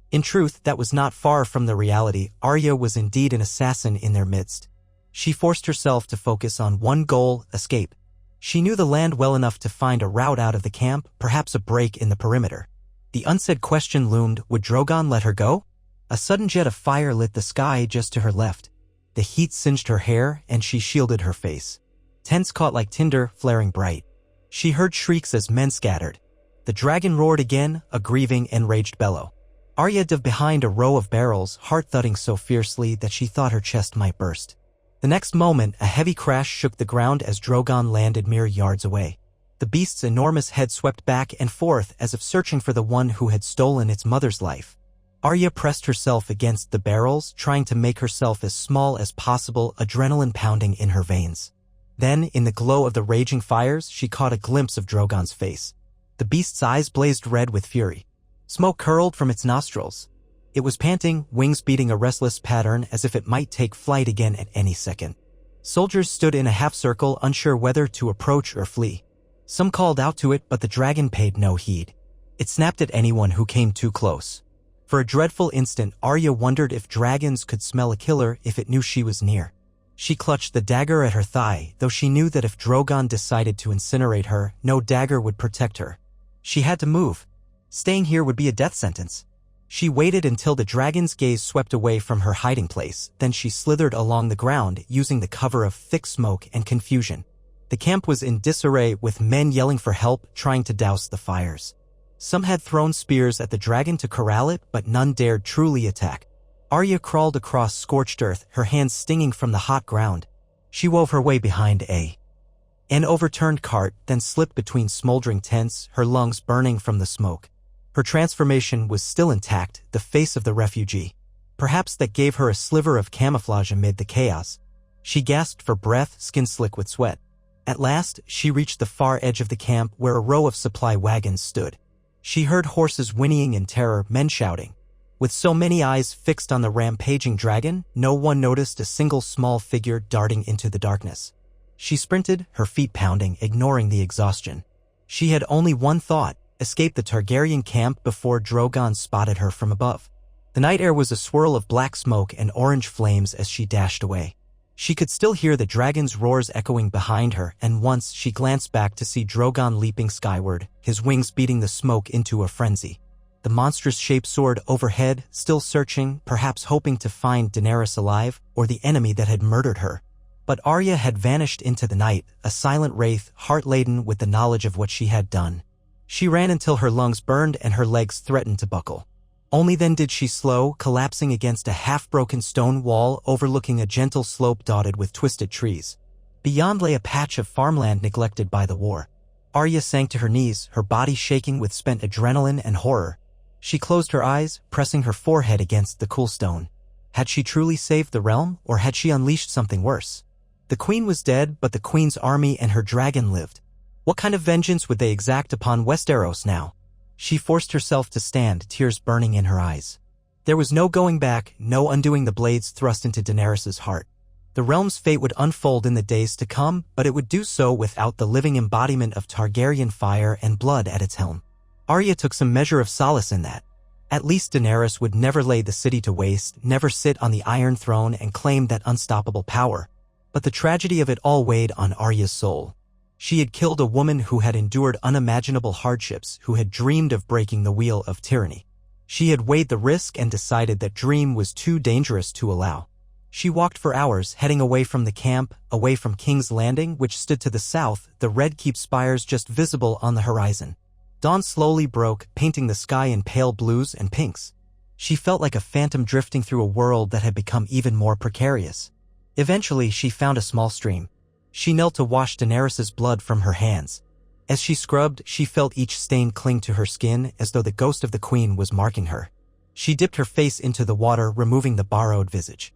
In truth, that was not far from the reality. Arya was indeed an assassin in their midst. She forced herself to focus on one goal: escape. She knew the land well enough to find a route out of the camp, perhaps a break in the perimeter. The unsaid question loomed: would Drogon let her go? A sudden jet of fire lit the sky just to her left. The heat singed her hair, and she shielded her face. Tents caught like tinder, flaring bright. She heard shrieks as men scattered. The dragon roared again, a grieving, enraged bellow. Arya dove behind a row of barrels, heart thudding so fiercely that she thought her chest might burst. The next moment, a heavy crash shook the ground as Drogon landed mere yards away. The beast's enormous head swept back and forth as if searching for the one who had stolen its mother's life. Arya pressed herself against the barrels, trying to make herself as small as possible, adrenaline pounding in her veins. Then, in the glow of the raging fires, she caught a glimpse of Drogon's face. The beast's eyes blazed red with fury. Smoke curled from its nostrils. It was panting, wings beating a restless pattern as if it might take flight again at any second. Soldiers stood in a half-circle, unsure whether to approach or flee. Some called out to it, but the dragon paid no heed. It snapped at anyone who came too close. For a dreadful instant, Arya wondered if dragons could smell a killer if it knew she was near. She clutched the dagger at her thigh, though she knew that if Drogon decided to incinerate her, no dagger would protect her. She had to move. Staying here would be a death sentence. She waited until the dragon's gaze swept away from her hiding place, then she slithered along the ground, using the cover of thick smoke and confusion. The camp was in disarray, with men yelling for help, trying to douse the fires. Some had thrown spears at the dragon to corral it, but none dared truly attack. Arya crawled across scorched earth, her hands stinging from the hot ground. She wove her way behind an overturned cart, then slipped between smoldering tents, her lungs burning from the smoke. Her transformation was still intact, the face of the refugee. Perhaps that gave her a sliver of camouflage amid the chaos. She gasped for breath, skin slick with sweat. At last, she reached the far edge of the camp where a row of supply wagons stood. She heard horses whinnying in terror, men shouting. With so many eyes fixed on the rampaging dragon, no one noticed a single small figure darting into the darkness. She sprinted, her feet pounding, ignoring the exhaustion. She had only one thought: escape the Targaryen camp before Drogon spotted her from above. The night air was a swirl of black smoke and orange flames as she dashed away. She could still hear the dragon's roars echoing behind her, and once she glanced back to see Drogon leaping skyward, his wings beating the smoke into a frenzy. The monstrous shape soared overhead, still searching, perhaps hoping to find Daenerys alive, or the enemy that had murdered her. But Arya had vanished into the night, a silent wraith, heart-laden with the knowledge of what she had done. She ran until her lungs burned and her legs threatened to buckle. Only then did she slow, collapsing against a half-broken stone wall overlooking a gentle slope dotted with twisted trees. Beyond lay a patch of farmland neglected by the war. Arya sank to her knees, her body shaking with spent adrenaline and horror. She closed her eyes, pressing her forehead against the cool stone. Had she truly saved the realm, or had she unleashed something worse? The queen was dead, but the queen's army and her dragon lived. What kind of vengeance would they exact upon Westeros now? She forced herself to stand, tears burning in her eyes. There was no going back, no undoing the blades thrust into Daenerys' heart. The realm's fate would unfold in the days to come, but it would do so without the living embodiment of Targaryen fire and blood at its helm. Arya took some measure of solace in that. At least Daenerys would never lay the city to waste, never sit on the Iron Throne and claim that unstoppable power. But the tragedy of it all weighed on Arya's soul. She had killed a woman who had endured unimaginable hardships, who had dreamed of breaking the wheel of tyranny. She had weighed the risk and decided that dream was too dangerous to allow. She walked for hours, heading away from the camp, away from King's Landing, which stood to the south, the red keep spires just visible on the horizon. Dawn slowly broke, painting the sky in pale blues and pinks. She felt like a phantom drifting through a world that had become even more precarious. Eventually, she found a small stream. She knelt to wash Daenerys' blood from her hands. As she scrubbed, she felt each stain cling to her skin as though the ghost of the queen was marking her. She dipped her face into the water, removing the borrowed visage.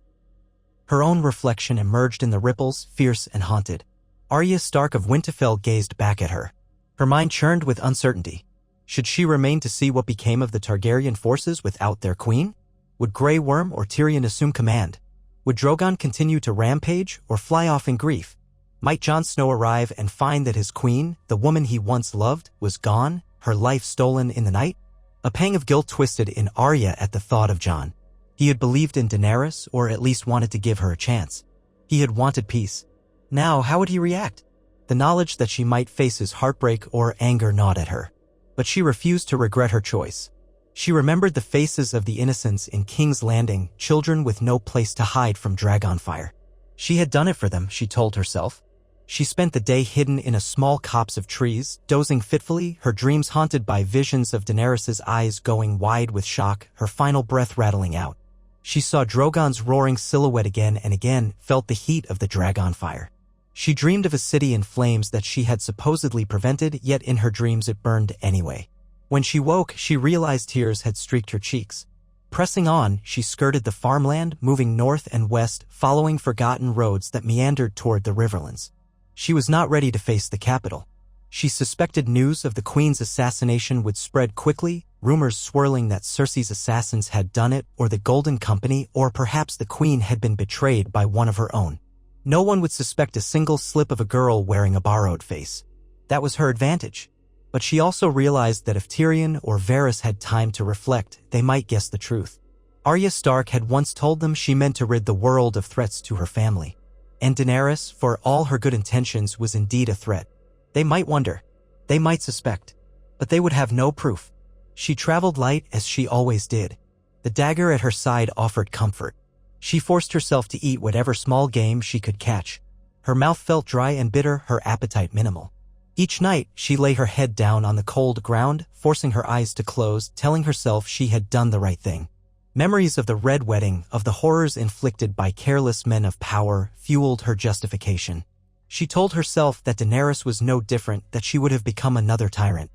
Her own reflection emerged in the ripples, fierce and haunted. Arya Stark of Winterfell gazed back at her. Her mind churned with uncertainty. Should she remain to see what became of the Targaryen forces without their queen? Would Grey Worm or Tyrion assume command? Would Drogon continue to rampage or fly off in grief? Might Jon Snow arrive and find that his queen, the woman he once loved, was gone, her life stolen in the night? A pang of guilt twisted in Arya at the thought of Jon. He had believed in Daenerys, or at least wanted to give her a chance. He had wanted peace. Now, how would he react? The knowledge that she might face his heartbreak or anger gnawed at her. But she refused to regret her choice. She remembered the faces of the innocents in King's Landing, children with no place to hide from Dragonfire. She had done it for them, she told herself. She spent the day hidden in a small copse of trees, dozing fitfully, her dreams haunted by visions of Daenerys' eyes going wide with shock, her final breath rattling out. She saw Drogon's roaring silhouette again and again, felt the heat of the Dragonfire. She dreamed of a city in flames that she had supposedly prevented, yet in her dreams it burned anyway. When she woke, she realized tears had streaked her cheeks. Pressing on, she skirted the farmland, moving north and west, following forgotten roads that meandered toward the riverlands. She was not ready to face the capital. She suspected news of the queen's assassination would spread quickly, rumors swirling that Cersei's assassins had done it, or the Golden Company, or perhaps the queen had been betrayed by one of her own. No one would suspect a single slip of a girl wearing a borrowed face. That was her advantage. But she also realized that if Tyrion or Varys had time to reflect, they might guess the truth. Arya Stark had once told them she meant to rid the world of threats to her family. And Daenerys, for all her good intentions, was indeed a threat. They might wonder. They might suspect. But they would have no proof. She traveled light as she always did. The dagger at her side offered comfort. She forced herself to eat whatever small game she could catch. Her mouth felt dry and bitter, her appetite minimal. Each night, she lay her head down on the cold ground, forcing her eyes to close, telling herself she had done the right thing. Memories of the Red Wedding, of the horrors inflicted by careless men of power, fueled her justification. She told herself that Daenerys was no different, that she would have become another tyrant.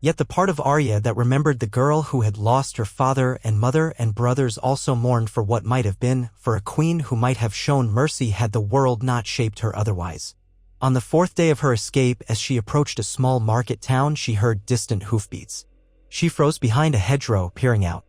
Yet the part of Arya that remembered the girl who had lost her father and mother and brothers also mourned for what might have been, for a queen who might have shown mercy had the world not shaped her otherwise. On the fourth day of her escape, as she approached a small market town, she heard distant hoofbeats. She froze behind a hedgerow, peering out.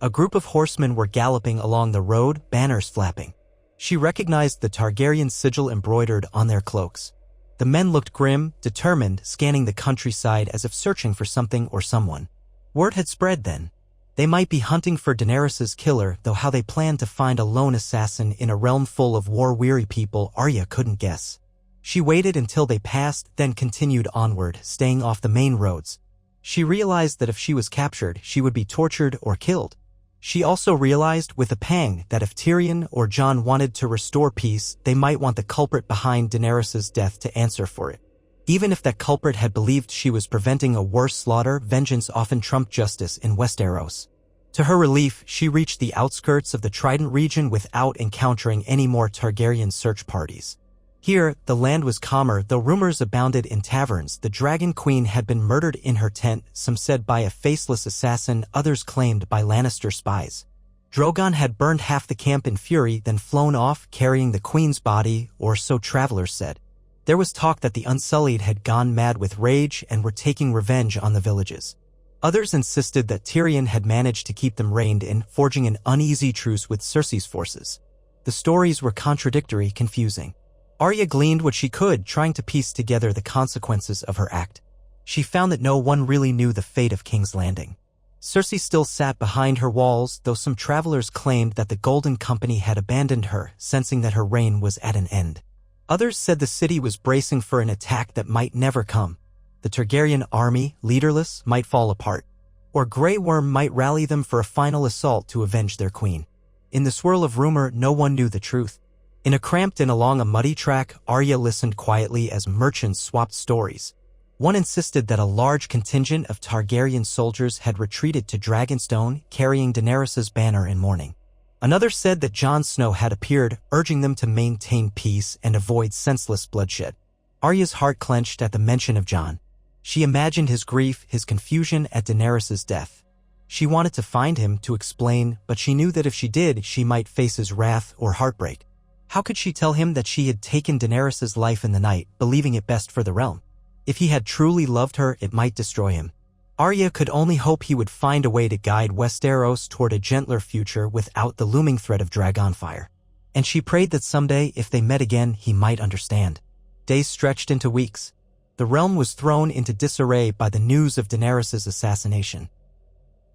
A group of horsemen were galloping along the road, banners flapping. She recognized the Targaryen sigil embroidered on their cloaks. The men looked grim, determined, scanning the countryside as if searching for something or someone. Word had spread then. They might be hunting for Daenerys' killer, though how they planned to find a lone assassin in a realm full of war-weary people, Arya couldn't guess. She waited until they passed, then continued onward, staying off the main roads. She realized that if she was captured, she would be tortured or killed. She also realized with a pang that if Tyrion or Jon wanted to restore peace, they might want the culprit behind Daenerys' death to answer for it. Even if that culprit had believed she was preventing a worse slaughter, vengeance often trumped justice in Westeros. To her relief, she reached the outskirts of the Trident region without encountering any more Targaryen search parties. Here, the land was calmer, though rumors abounded in taverns. The Dragon Queen had been murdered in her tent, some said by a faceless assassin, others claimed by Lannister spies. Drogon had burned half the camp in fury, then flown off, carrying the Queen's body, or so travelers said. There was talk that the Unsullied had gone mad with rage and were taking revenge on the villages. Others insisted that Tyrion had managed to keep them reined in, forging an uneasy truce with Cersei's forces. The stories were contradictory, confusing. Arya gleaned what she could, trying to piece together the consequences of her act. She found that no one really knew the fate of King's Landing. Cersei still sat behind her walls, though some travelers claimed that the Golden Company had abandoned her, sensing that her reign was at an end. Others said the city was bracing for an attack that might never come. The Targaryen army, leaderless, might fall apart. Or Grey Worm might rally them for a final assault to avenge their queen. In the swirl of rumor, no one knew the truth. In a cramped inn along a muddy track, Arya listened quietly as merchants swapped stories. One insisted that a large contingent of Targaryen soldiers had retreated to Dragonstone, carrying Daenerys' banner in mourning. Another said that Jon Snow had appeared, urging them to maintain peace and avoid senseless bloodshed. Arya's heart clenched at the mention of Jon. She imagined his grief, his confusion at Daenerys' death. She wanted to find him, to explain, but she knew that if she did, she might face his wrath or heartbreak. How could she tell him that she had taken Daenerys' life in the night, believing it best for the realm? If he had truly loved her, it might destroy him. Arya could only hope he would find a way to guide Westeros toward a gentler future without the looming threat of dragonfire. And she prayed that someday, if they met again, he might understand. Days stretched into weeks. The realm was thrown into disarray by the news of Daenerys' assassination.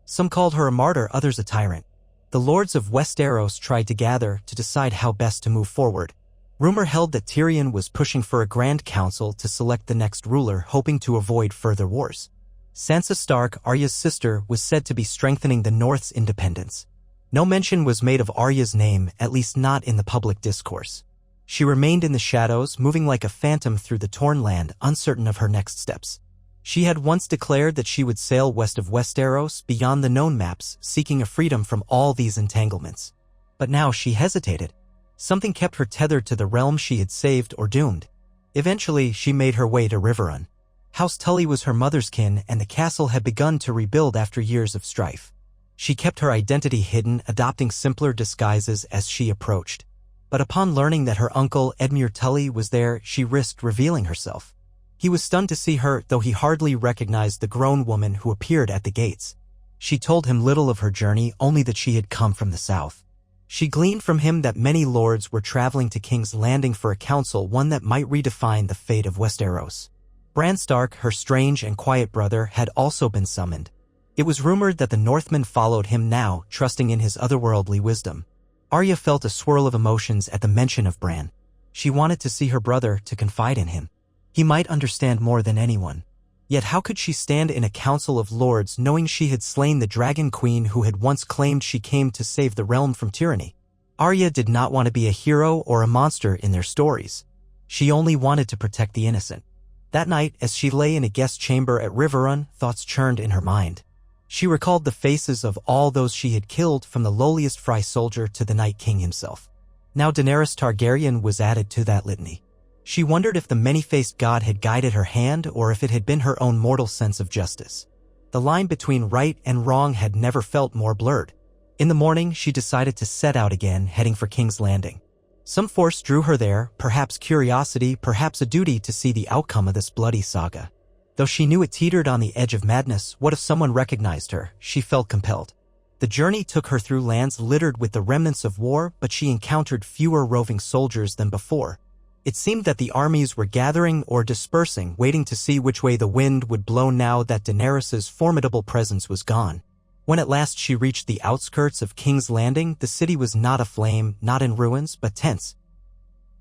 Some called her a martyr, others a tyrant. The lords of Westeros tried to gather to decide how best to move forward. Rumor held that Tyrion was pushing for a grand council to select the next ruler, hoping to avoid further wars. Sansa Stark, Arya's sister, was said to be strengthening the North's independence. No mention was made of Arya's name, at least not in the public discourse. She remained in the shadows, moving like a phantom through the torn land, uncertain of her next steps. She had once declared that she would sail west of Westeros, beyond the known maps, seeking a freedom from all these entanglements. But now she hesitated. Something kept her tethered to the realm she had saved or doomed. Eventually, she made her way to Riverrun. House Tully was her mother's kin, and the castle had begun to rebuild after years of strife. She kept her identity hidden, adopting simpler disguises as she approached. But upon learning that her uncle, Edmure Tully, was there, she risked revealing herself. He was stunned to see her, though he hardly recognized the grown woman who appeared at the gates. She told him little of her journey, only that she had come from the south. She gleaned from him that many lords were traveling to King's Landing for a council, one that might redefine the fate of Westeros. Bran Stark, her strange and quiet brother, had also been summoned. It was rumored that the Northmen followed him now, trusting in his otherworldly wisdom. Arya felt a swirl of emotions at the mention of Bran. She wanted to see her brother, to confide in him. He might understand more than anyone. Yet how could she stand in a council of lords knowing she had slain the Dragon Queen who had once claimed she came to save the realm from tyranny? Arya did not want to be a hero or a monster in their stories. She only wanted to protect the innocent. That night, as she lay in a guest chamber at Riverrun, thoughts churned in her mind. She recalled the faces of all those she had killed, from the lowliest Frey soldier to the Night King himself. Now Daenerys Targaryen was added to that litany. She wondered if the many-faced god had guided her hand or if it had been her own mortal sense of justice. The line between right and wrong had never felt more blurred. In the morning, she decided to set out again, heading for King's Landing. Some force drew her there, perhaps curiosity, perhaps a duty to see the outcome of this bloody saga. Though she knew it teetered on the edge of madness, what if someone recognized her? She felt compelled. The journey took her through lands littered with the remnants of war, but she encountered fewer roving soldiers than before. It seemed that the armies were gathering or dispersing, waiting to see which way the wind would blow now that Daenerys' formidable presence was gone. When at last she reached the outskirts of King's Landing, the city was not aflame, not in ruins, but tense.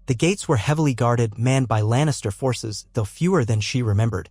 The gates were heavily guarded, manned by Lannister forces, though fewer than she remembered.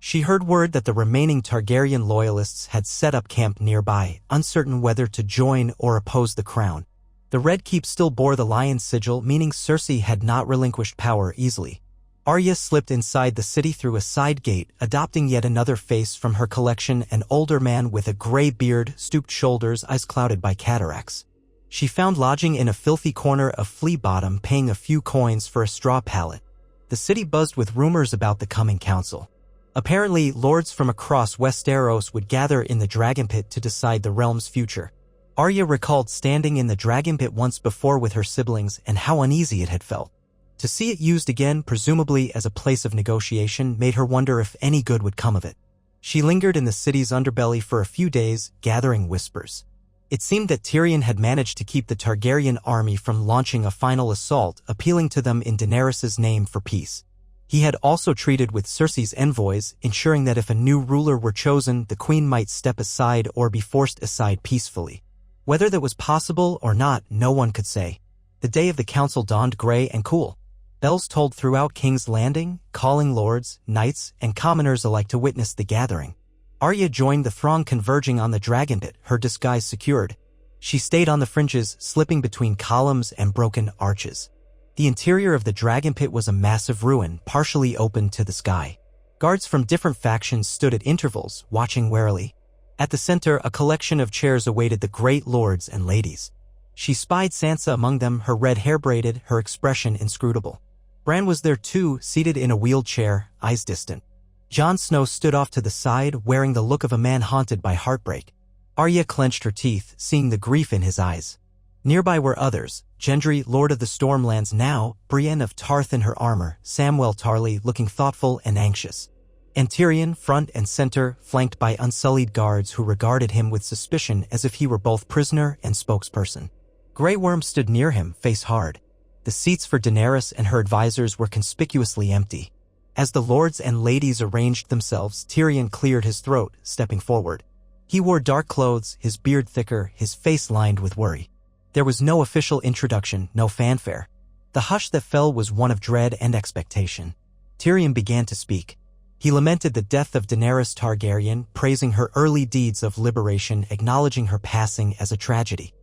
She heard word that the remaining Targaryen loyalists had set up camp nearby, uncertain whether to join or oppose the crown. The Red Keep still bore the lion's sigil, meaning Cersei had not relinquished power easily. Arya slipped inside the city through a side gate, adopting yet another face from her collection, an older man with a gray beard, stooped shoulders, eyes clouded by cataracts. She found lodging in a filthy corner of Flea Bottom, paying a few coins for a straw pallet. The city buzzed with rumors about the coming council. Apparently, lords from across Westeros would gather in the Dragon Pit to decide the realm's future. Arya recalled standing in the Dragon Pit once before with her siblings and how uneasy it had felt. To see it used again, presumably as a place of negotiation, made her wonder if any good would come of it. She lingered in the city's underbelly for a few days, gathering whispers. It seemed that Tyrion had managed to keep the Targaryen army from launching a final assault, appealing to them in Daenerys' name for peace. He had also treated with Cersei's envoys, ensuring that if a new ruler were chosen, the queen might step aside or be forced aside peacefully. Whether that was possible or not, no one could say. The day of the council dawned gray and cool. Bells tolled throughout King's Landing, calling lords, knights, and commoners alike to witness the gathering. Arya joined the throng converging on the Dragon Pit, her disguise secured. She stayed on the fringes, slipping between columns and broken arches. The interior of the Dragon Pit was a massive ruin, partially open to the sky. Guards from different factions stood at intervals, watching warily. At the center, a collection of chairs awaited the great lords and ladies. She spied Sansa among them, her red hair braided, her expression inscrutable. Bran was there too, seated in a wheeled chair, eyes distant. Jon Snow stood off to the side, wearing the look of a man haunted by heartbreak. Arya clenched her teeth, seeing the grief in his eyes. Nearby were others: Gendry, Lord of the Stormlands now, Brienne of Tarth in her armor, Samwell Tarly looking thoughtful and anxious. And Tyrion, front and center, flanked by unsullied guards who regarded him with suspicion as if he were both prisoner and spokesperson. Grey Worm stood near him, face hard. The seats for Daenerys and her advisors were conspicuously empty. As the lords and ladies arranged themselves, Tyrion cleared his throat, stepping forward. He wore dark clothes, his beard thicker, his face lined with worry. There was no official introduction, no fanfare. The hush that fell was one of dread and expectation. Tyrion began to speak. He lamented the death of Daenerys Targaryen, praising her early deeds of liberation, acknowledging her passing as a tragedy.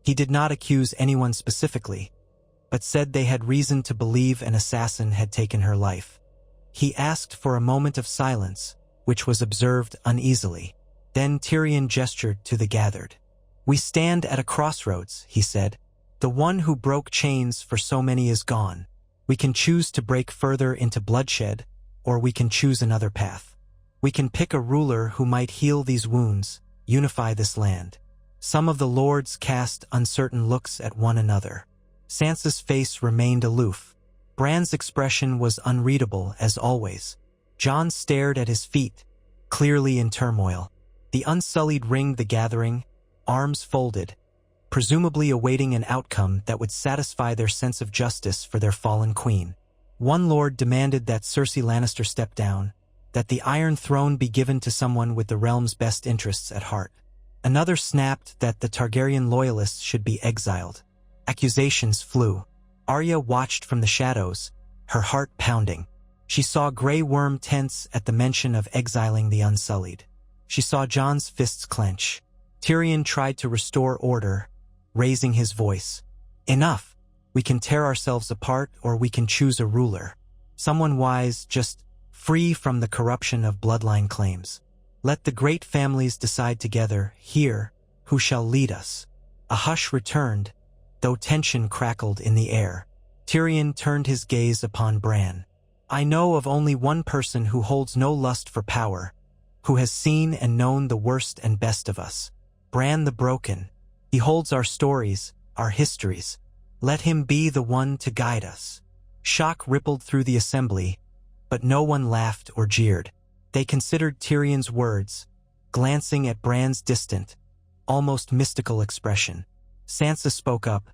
He did not accuse anyone specifically, but said they had reason to believe an assassin had taken her life. He asked for a moment of silence, which was observed uneasily. Then Tyrion gestured to the gathered. "We stand at a crossroads," he said. "The one who broke chains for so many is gone. We can choose to break further into bloodshed, or we can choose another path. We can pick a ruler who might heal these wounds, unify this land." Some of the lords cast uncertain looks at one another. Sansa's face remained aloof. Bran's expression was unreadable, as always. Jon stared at his feet, clearly in turmoil. The Unsullied ringed the gathering, arms folded, presumably awaiting an outcome that would satisfy their sense of justice for their fallen queen. One lord demanded that Cersei Lannister step down, that the Iron Throne be given to someone with the realm's best interests at heart. Another snapped that the Targaryen loyalists should be exiled. Accusations flew. Arya watched from the shadows, her heart pounding. She saw Grey Worm tense at the mention of exiling the Unsullied. She saw Jon's fists clench. Tyrion tried to restore order, raising his voice. "Enough. We can tear ourselves apart, or we can choose a ruler. Someone wise, just free from the corruption of bloodline claims. Let the great families decide together, here, who shall lead us." A hush returned, though tension crackled in the air. Tyrion turned his gaze upon Bran. "I know of only one person who holds no lust for power, who has seen and known the worst and best of us. Bran the Broken. He holds our stories, our histories. Let him be the one to guide us." Shock rippled through the assembly, but no one laughed or jeered. They considered Tyrion's words, glancing at Bran's distant, almost mystical expression. Sansa spoke up.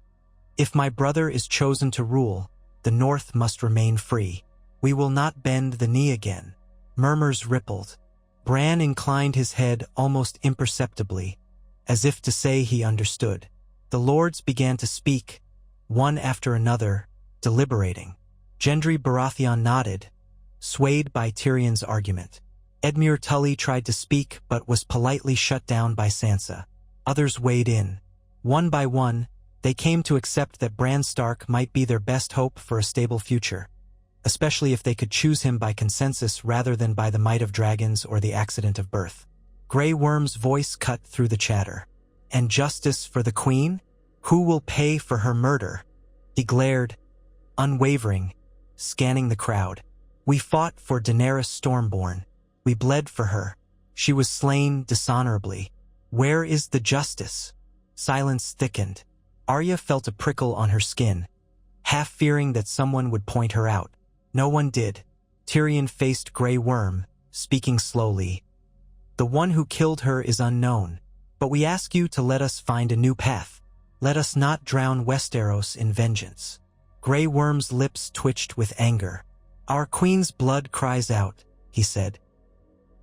"If my brother is chosen to rule, the North must remain free. We will not bend the knee again." Murmurs rippled. Bran inclined his head almost imperceptibly, as if to say he understood. The lords began to speak, one after another, deliberating. Gendry Baratheon nodded, swayed by Tyrion's argument. Edmure Tully tried to speak but was politely shut down by Sansa. Others weighed in. One by one, they came to accept that Bran Stark might be their best hope for a stable future, especially if they could choose him by consensus rather than by the might of dragons or the accident of birth. Grey Worm's voice cut through the chatter. And justice for the Queen? Who will pay for her murder? He glared, unwavering, scanning the crowd. We fought for Daenerys Stormborn. We bled for her. She was slain dishonorably. Where is the justice? Silence thickened. Arya felt a prickle on her skin, half fearing that someone would point her out. No one did. Tyrion faced Grey Worm, speaking slowly. The one who killed her is unknown, but we ask you to let us find a new path. Let us not drown Westeros in vengeance. Grey Worm's lips twitched with anger. Our queen's blood cries out, he said.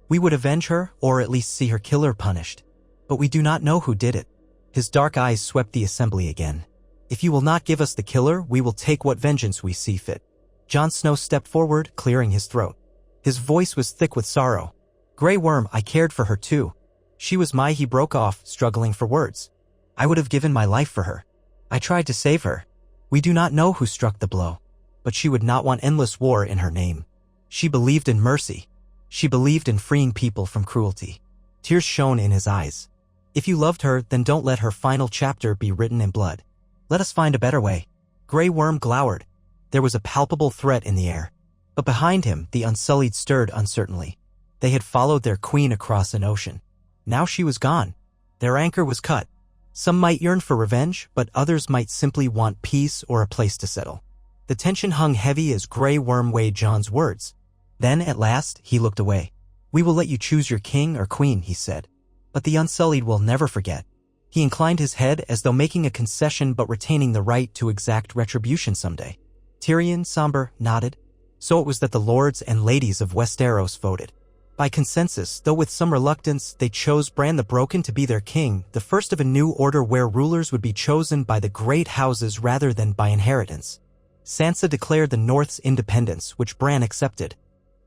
We would avenge her, or at least see her killer punished. But we do not know who did it. His dark eyes swept the assembly again. If you will not give us the killer, we will take what vengeance we see fit. Jon Snow stepped forward, clearing his throat. His voice was thick with sorrow. Grey Worm, I cared for her too. She was he broke off, struggling for words. I would have given my life for her. I tried to save her. We do not know who struck the blow, but she would not want endless war in her name. She believed in mercy. She believed in freeing people from cruelty. Tears shone in his eyes. If you loved her, then don't let her final chapter be written in blood. Let us find a better way. Grey Worm glowered. There was a palpable threat in the air. But behind him, the Unsullied stirred uncertainly. They had followed their queen across an ocean. Now she was gone. Their anchor was cut. Some might yearn for revenge, but others might simply want peace or a place to settle. The tension hung heavy as Grey Worm weighed Jon's words. Then, at last, he looked away. We will let you choose your king or queen, he said. But the Unsullied will never forget. He inclined his head as though making a concession but retaining the right to exact retribution someday. Tyrion, somber, nodded. So it was that the lords and ladies of Westeros voted. By consensus, though with some reluctance, they chose Bran the Broken to be their king, the first of a new order where rulers would be chosen by the great houses rather than by inheritance. Sansa declared the North's independence, which Bran accepted.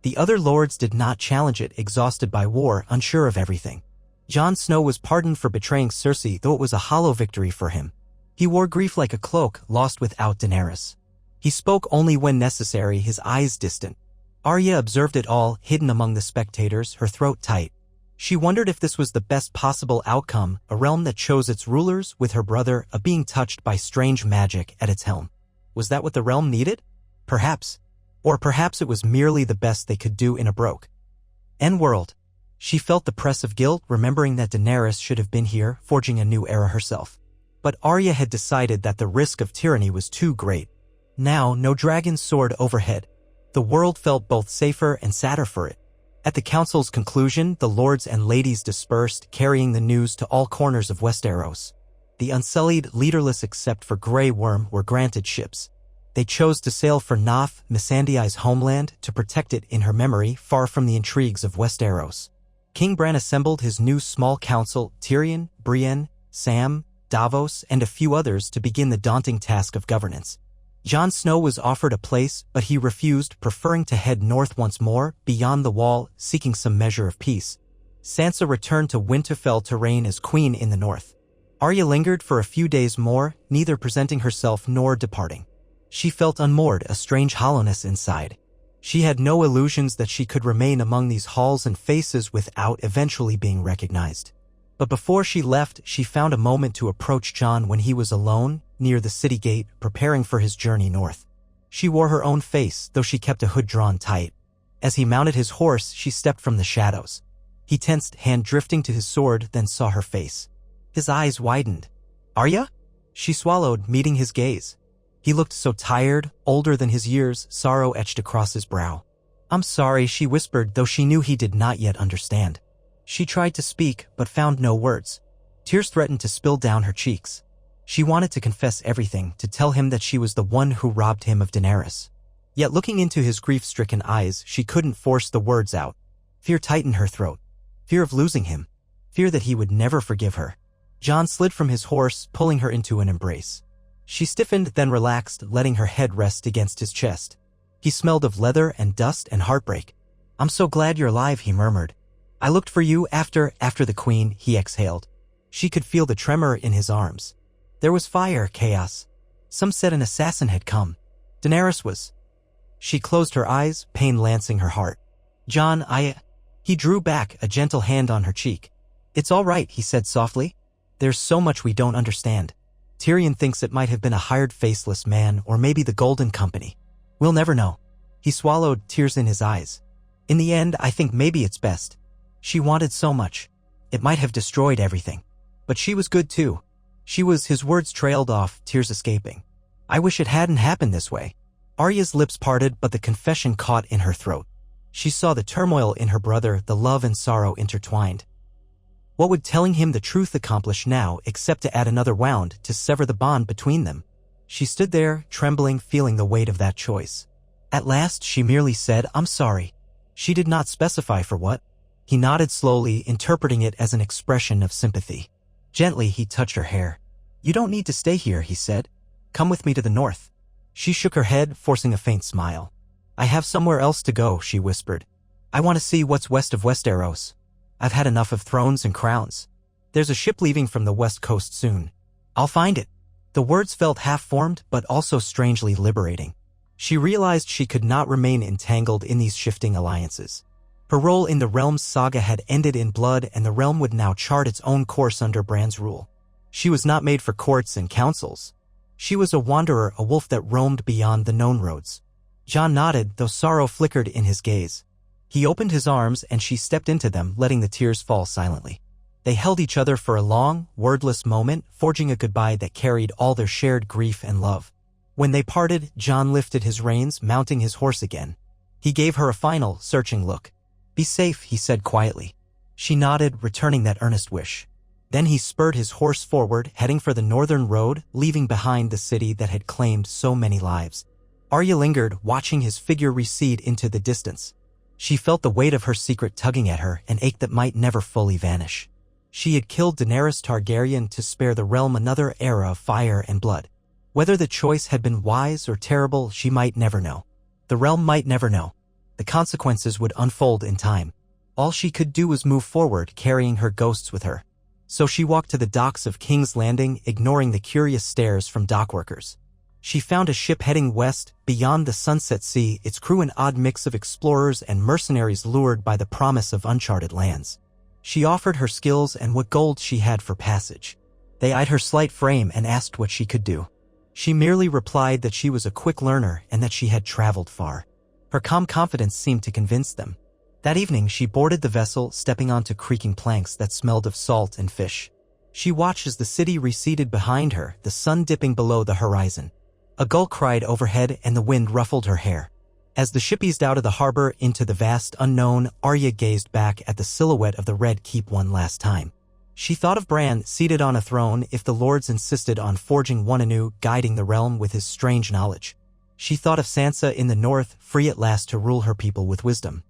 The other lords did not challenge it, exhausted by war, unsure of everything. Jon Snow was pardoned for betraying Cersei, though it was a hollow victory for him. He wore grief like a cloak, lost without Daenerys. He spoke only when necessary, his eyes distant. Arya observed it all, hidden among the spectators, her throat tight. She wondered if this was the best possible outcome, a realm that chose its rulers, with her brother, a being touched by strange magic, at its helm. Was that what the realm needed? Perhaps. Or perhaps it was merely the best they could do in a broke world. She felt the press of guilt, remembering that Daenerys should have been here, forging a new era herself. But Arya had decided that the risk of tyranny was too great. Now, no dragon soared overhead. The world felt both safer and sadder for it. At the council's conclusion, the lords and ladies dispersed, carrying the news to all corners of Westeros. The Unsullied, leaderless except for Grey Worm, were granted ships. They chose to sail for Naath, Missandei's homeland, to protect it in her memory, far from the intrigues of Westeros. King Bran assembled his new small council, Tyrion, Brienne, Sam, Davos, and a few others to begin the daunting task of governance. Jon Snow was offered a place, but he refused, preferring to head north once more, beyond the wall, seeking some measure of peace. Sansa returned to Winterfell to reign as queen in the north. Arya lingered for a few days more, neither presenting herself nor departing. She felt unmoored, a strange hollowness inside. She had no illusions that she could remain among these halls and faces without eventually being recognized. But before she left, she found a moment to approach Jon when he was alone, near the city gate, preparing for his journey north. She wore her own face, though she kept a hood drawn tight. As he mounted his horse, she stepped from the shadows. He tensed, hand drifting to his sword, then saw her face. His eyes widened. Arya? She swallowed, meeting his gaze. He looked so tired, older than his years, sorrow etched across his brow. I'm sorry, she whispered, though she knew he did not yet understand. She tried to speak, but found no words. Tears threatened to spill down her cheeks. She wanted to confess everything, to tell him that she was the one who robbed him of Daenerys. Yet looking into his grief-stricken eyes, she couldn't force the words out. Fear tightened her throat. Fear of losing him. Fear that he would never forgive her. Jon slid from his horse, pulling her into an embrace. She stiffened, then relaxed, letting her head rest against his chest. He smelled of leather and dust and heartbreak. I'm so glad you're alive, he murmured. I looked for you after the queen, he exhaled. She could feel the tremor in his arms. There was fire, chaos. Some said an assassin had come. Daenerys was. She closed her eyes, pain lancing her heart. Jon, He drew back, a gentle hand on her cheek. It's all right, he said softly. There's so much we don't understand. Tyrion thinks it might have been a hired faceless man or maybe the Golden Company. We'll never know. He swallowed, tears in his eyes. In the end, I think maybe it's best. She wanted so much. It might have destroyed everything. But she was good too. His words trailed off, tears escaping. I wish it hadn't happened this way. Arya's lips parted, but the confession caught in her throat. She saw the turmoil in her brother, the love and sorrow intertwined. What would telling him the truth accomplish now except to add another wound to sever the bond between them? She stood there, trembling, feeling the weight of that choice. At last, she merely said, I'm sorry. She did not specify for what. He nodded slowly, interpreting it as an expression of sympathy. Gently, he touched her hair. You don't need to stay here, he said. Come with me to the north. She shook her head, forcing a faint smile. I have somewhere else to go, she whispered. I want to see what's west of Westeros. I've had enough of thrones and crowns. There's a ship leaving from the west coast soon. I'll find it. The words felt half-formed, but also strangely liberating. She realized she could not remain entangled in these shifting alliances. Her role in the realm's saga had ended in blood, and the realm would now chart its own course under Bran's rule. She was not made for courts and councils. She was a wanderer, a wolf that roamed beyond the known roads. Jon nodded, though sorrow flickered in his gaze. He opened his arms and she stepped into them, letting the tears fall silently. They held each other for a long, wordless moment, forging a goodbye that carried all their shared grief and love. When they parted, Jon lifted his reins, mounting his horse again. He gave her a final, searching look. Be safe, he said quietly. She nodded, returning that earnest wish. Then he spurred his horse forward, heading for the northern road, leaving behind the city that had claimed so many lives. Arya lingered, watching his figure recede into the distance. She felt the weight of her secret tugging at her, an ache that might never fully vanish. She had killed Daenerys Targaryen to spare the realm another era of fire and blood. Whether the choice had been wise or terrible, she might never know. The realm might never know. The consequences would unfold in time. All she could do was move forward, carrying her ghosts with her. So she walked to the docks of King's Landing, ignoring the curious stares from dockworkers. She found a ship heading west, beyond the Sunset Sea, its crew an odd mix of explorers and mercenaries lured by the promise of uncharted lands. She offered her skills and what gold she had for passage. They eyed her slight frame and asked what she could do. She merely replied that she was a quick learner and that she had traveled far. Her calm confidence seemed to convince them. That evening, she boarded the vessel, stepping onto creaking planks that smelled of salt and fish. She watched as the city receded behind her, the sun dipping below the horizon. A gull cried overhead and the wind ruffled her hair. As the ship eased out of the harbor into the vast unknown, Arya gazed back at the silhouette of the Red Keep one last time. She thought of Bran, seated on a throne, if the lords insisted on forging one anew, guiding the realm with his strange knowledge. She thought of Sansa in the north, free at last to rule her people with wisdom.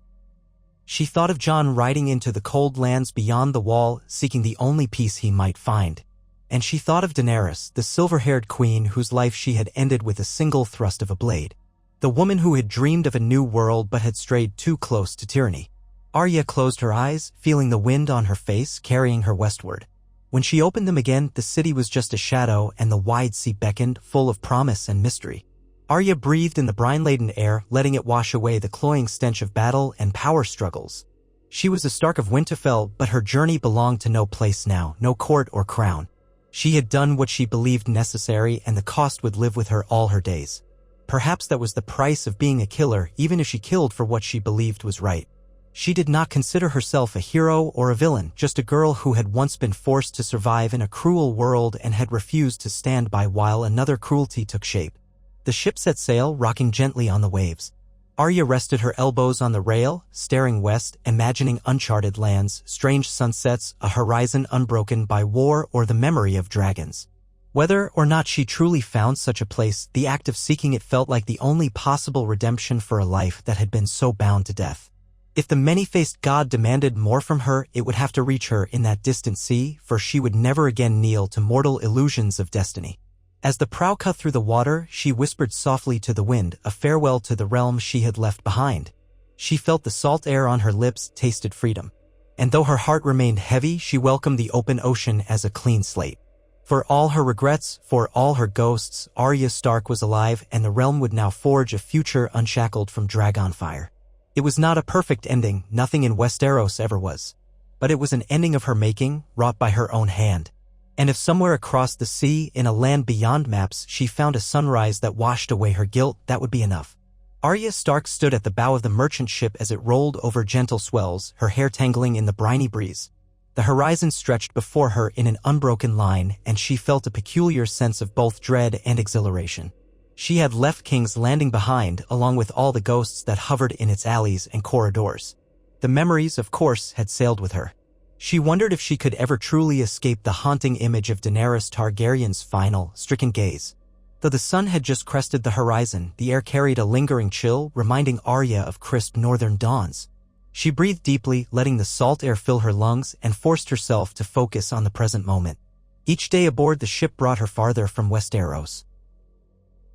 She thought of Jon riding into the cold lands beyond the wall, seeking the only peace he might find. And she thought of Daenerys, the silver-haired queen whose life she had ended with a single thrust of a blade. The woman who had dreamed of a new world but had strayed too close to tyranny. Arya closed her eyes, feeling the wind on her face, carrying her westward. When she opened them again, the city was just a shadow and the wide sea beckoned, full of promise and mystery. Arya breathed in the brine-laden air, letting it wash away the cloying stench of battle and power struggles. She was the Stark of Winterfell, but her journey belonged to no place now, no court or crown. She had done what she believed necessary, and the cost would live with her all her days. Perhaps that was the price of being a killer, even if she killed for what she believed was right. She did not consider herself a hero or a villain, just a girl who had once been forced to survive in a cruel world and had refused to stand by while another cruelty took shape. The ship set sail, rocking gently on the waves. Arya rested her elbows on the rail, staring west, imagining uncharted lands, strange sunsets, a horizon unbroken by war or the memory of dragons. Whether or not she truly found such a place, the act of seeking it felt like the only possible redemption for a life that had been so bound to death. If the many-faced god demanded more from her, it would have to reach her in that distant sea, for she would never again kneel to mortal illusions of destiny. As the prow cut through the water, she whispered softly to the wind, a farewell to the realm she had left behind. She felt the salt air on her lips, tasted freedom. And though her heart remained heavy, she welcomed the open ocean as a clean slate. For all her regrets, for all her ghosts, Arya Stark was alive, and the realm would now forge a future unshackled from dragonfire. It was not a perfect ending, nothing in Westeros ever was. But it was an ending of her making, wrought by her own hand. And if somewhere across the sea, in a land beyond maps, she found a sunrise that washed away her guilt, that would be enough. Arya Stark stood at the bow of the merchant ship as it rolled over gentle swells, her hair tangling in the briny breeze. The horizon stretched before her in an unbroken line, and she felt a peculiar sense of both dread and exhilaration. She had left King's Landing behind, along with all the ghosts that hovered in its alleys and corridors. The memories, of course, had sailed with her. She wondered if she could ever truly escape the haunting image of Daenerys Targaryen's final, stricken gaze. Though the sun had just crested the horizon, the air carried a lingering chill, reminding Arya of crisp northern dawns. She breathed deeply, letting the salt air fill her lungs, and forced herself to focus on the present moment. Each day aboard the ship brought her farther from Westeros.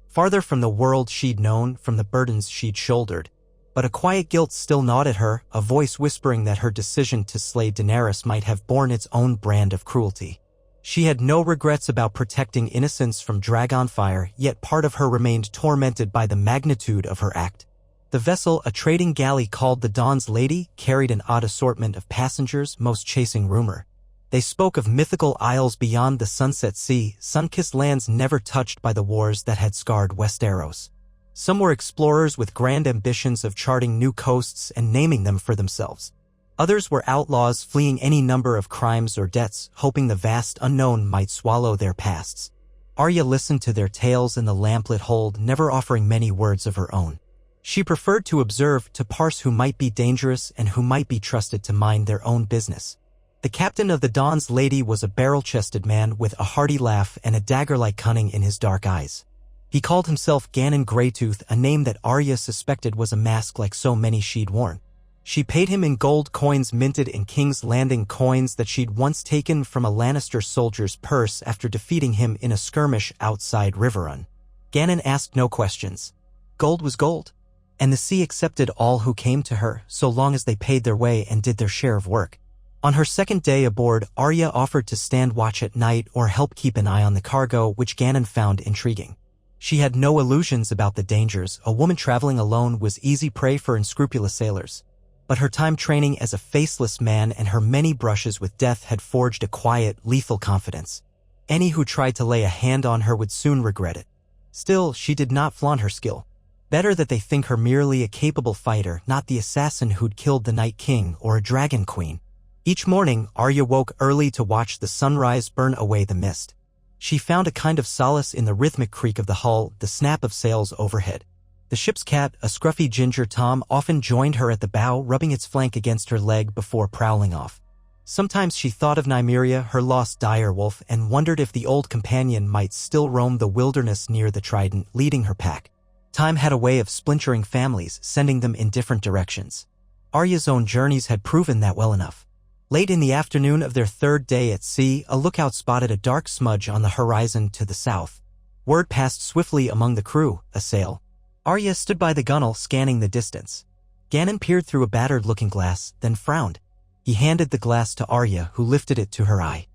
Farther from the world she'd known, from the burdens she'd shouldered. But a quiet guilt still gnawed at her, a voice whispering that her decision to slay Daenerys might have borne its own brand of cruelty. She had no regrets about protecting innocence from dragonfire, yet part of her remained tormented by the magnitude of her act. The vessel, a trading galley called the Dawn's Lady, carried an odd assortment of passengers, most chasing rumor. They spoke of mythical isles beyond the Sunset Sea, sun-kissed lands never touched by the wars that had scarred Westeros. Some were explorers with grand ambitions of charting new coasts and naming them for themselves. Others were outlaws fleeing any number of crimes or debts, hoping the vast unknown might swallow their pasts. Arya listened to their tales in the lamplit hold, never offering many words of her own. She preferred to observe, to parse who might be dangerous and who might be trusted to mind their own business. The captain of the Dawn's Lady was a barrel-chested man with a hearty laugh and a dagger-like cunning in his dark eyes. He called himself Gannon Greytooth, a name that Arya suspected was a mask like so many she'd worn. She paid him in gold coins minted in King's Landing, coins that she'd once taken from a Lannister soldier's purse after defeating him in a skirmish outside Riverrun. Gannon asked no questions. Gold was gold, and the sea accepted all who came to her, so long as they paid their way and did their share of work. On her second day aboard, Arya offered to stand watch at night or help keep an eye on the cargo, which Gannon found intriguing. She had no illusions about the dangers. A woman traveling alone was easy prey for unscrupulous sailors. But her time training as a faceless man and her many brushes with death had forged a quiet, lethal confidence. Any who tried to lay a hand on her would soon regret it. Still, she did not flaunt her skill. Better that they think her merely a capable fighter, not the assassin who'd killed the Night King or a Dragon Queen. Each morning, Arya woke early to watch the sunrise burn away the mist. She found a kind of solace in the rhythmic creak of the hull, the snap of sails overhead. The ship's cat, a scruffy ginger Tom, often joined her at the bow, rubbing its flank against her leg before prowling off. Sometimes she thought of Nymeria, her lost direwolf, and wondered if the old companion might still roam the wilderness near the Trident, leading her pack. Time had a way of splintering families, sending them in different directions. Arya's own journeys had proven that well enough. Late in the afternoon of their third day at sea, a lookout spotted a dark smudge on the horizon to the south. Word passed swiftly among the crew, a sail. Arya stood by the gunwale, scanning the distance. Gannon peered through a battered looking-glass, then frowned. He handed the glass to Arya, who lifted it to her eye.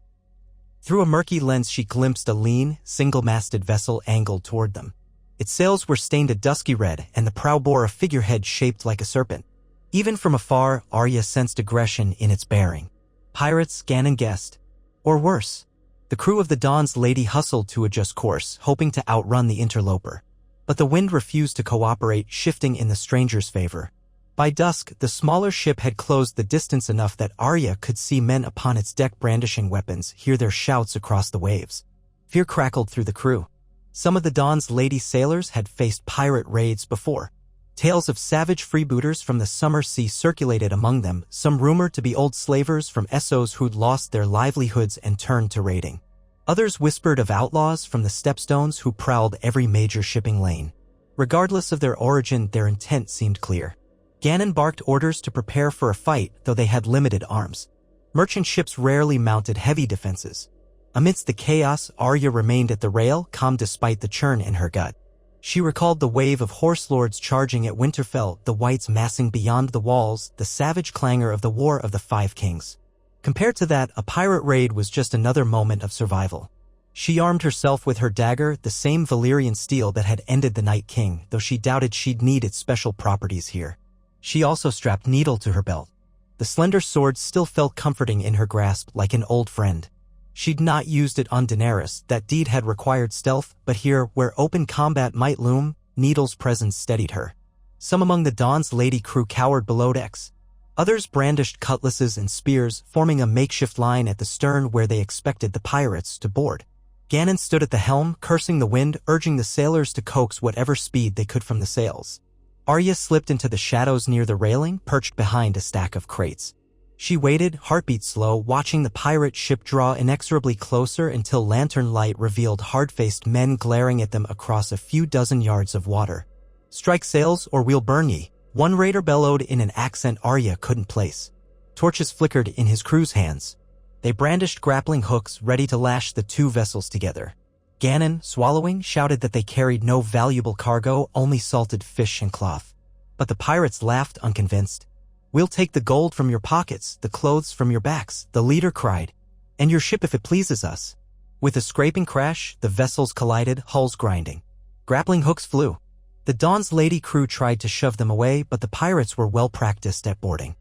Through a murky lens she glimpsed a lean, single-masted vessel angled toward them. Its sails were stained a dusky red, and the prow bore a figurehead shaped like a serpent. Even from afar, Arya sensed aggression in its bearing. Pirates, Gannon guessed. Or worse. The crew of the Dawn's Lady hustled to adjust course, hoping to outrun the interloper. But the wind refused to cooperate, shifting in the stranger's favor. By dusk, the smaller ship had closed the distance enough that Arya could see men upon its deck brandishing weapons, hear their shouts across the waves. Fear crackled through the crew. Some of the Dawn's Lady sailors had faced pirate raids before. Tales of savage freebooters from the summer sea circulated among them, some rumored to be old slavers from Essos who'd lost their livelihoods and turned to raiding. Others whispered of outlaws from the Stepstones who prowled every major shipping lane. Regardless of their origin, their intent seemed clear. Gannon barked orders to prepare for a fight, though they had limited arms. Merchant ships rarely mounted heavy defenses. Amidst the chaos, Arya remained at the rail, calm despite the churn in her gut. She recalled the wave of horse lords charging at Winterfell, the whites massing beyond the walls, the savage clangor of the War of the Five Kings. Compared to that, a pirate raid was just another moment of survival. She armed herself with her dagger, the same Valyrian steel that had ended the Night King, though she doubted she'd need its special properties here. She also strapped Needle to her belt. The slender sword still felt comforting in her grasp, like an old friend. She'd not used it on Daenerys, that deed had required stealth, but here, where open combat might loom, Needle's presence steadied her. Some among the Dawn's lady crew cowered below decks. Others brandished cutlasses and spears, forming a makeshift line at the stern where they expected the pirates to board. Gannon stood at the helm, cursing the wind, urging the sailors to coax whatever speed they could from the sails. Arya slipped into the shadows near the railing, perched behind a stack of crates. She waited, heartbeat slow, watching the pirate ship draw inexorably closer until lantern light revealed hard-faced men glaring at them across a few dozen yards of water. "Strike sails, or we'll burn ye," one raider bellowed in an accent Arya couldn't place. Torches flickered in his crew's hands. They brandished grappling hooks, ready to lash the two vessels together. Gannon, swallowing, shouted that they carried no valuable cargo, only salted fish and cloth. But the pirates laughed, unconvinced. "We'll take the gold from your pockets, the clothes from your backs," the leader cried. "And your ship if it pleases us." With a scraping crash, the vessels collided, hulls grinding. Grappling hooks flew. The Dawn's lady crew tried to shove them away, but the pirates were well practiced at boarding.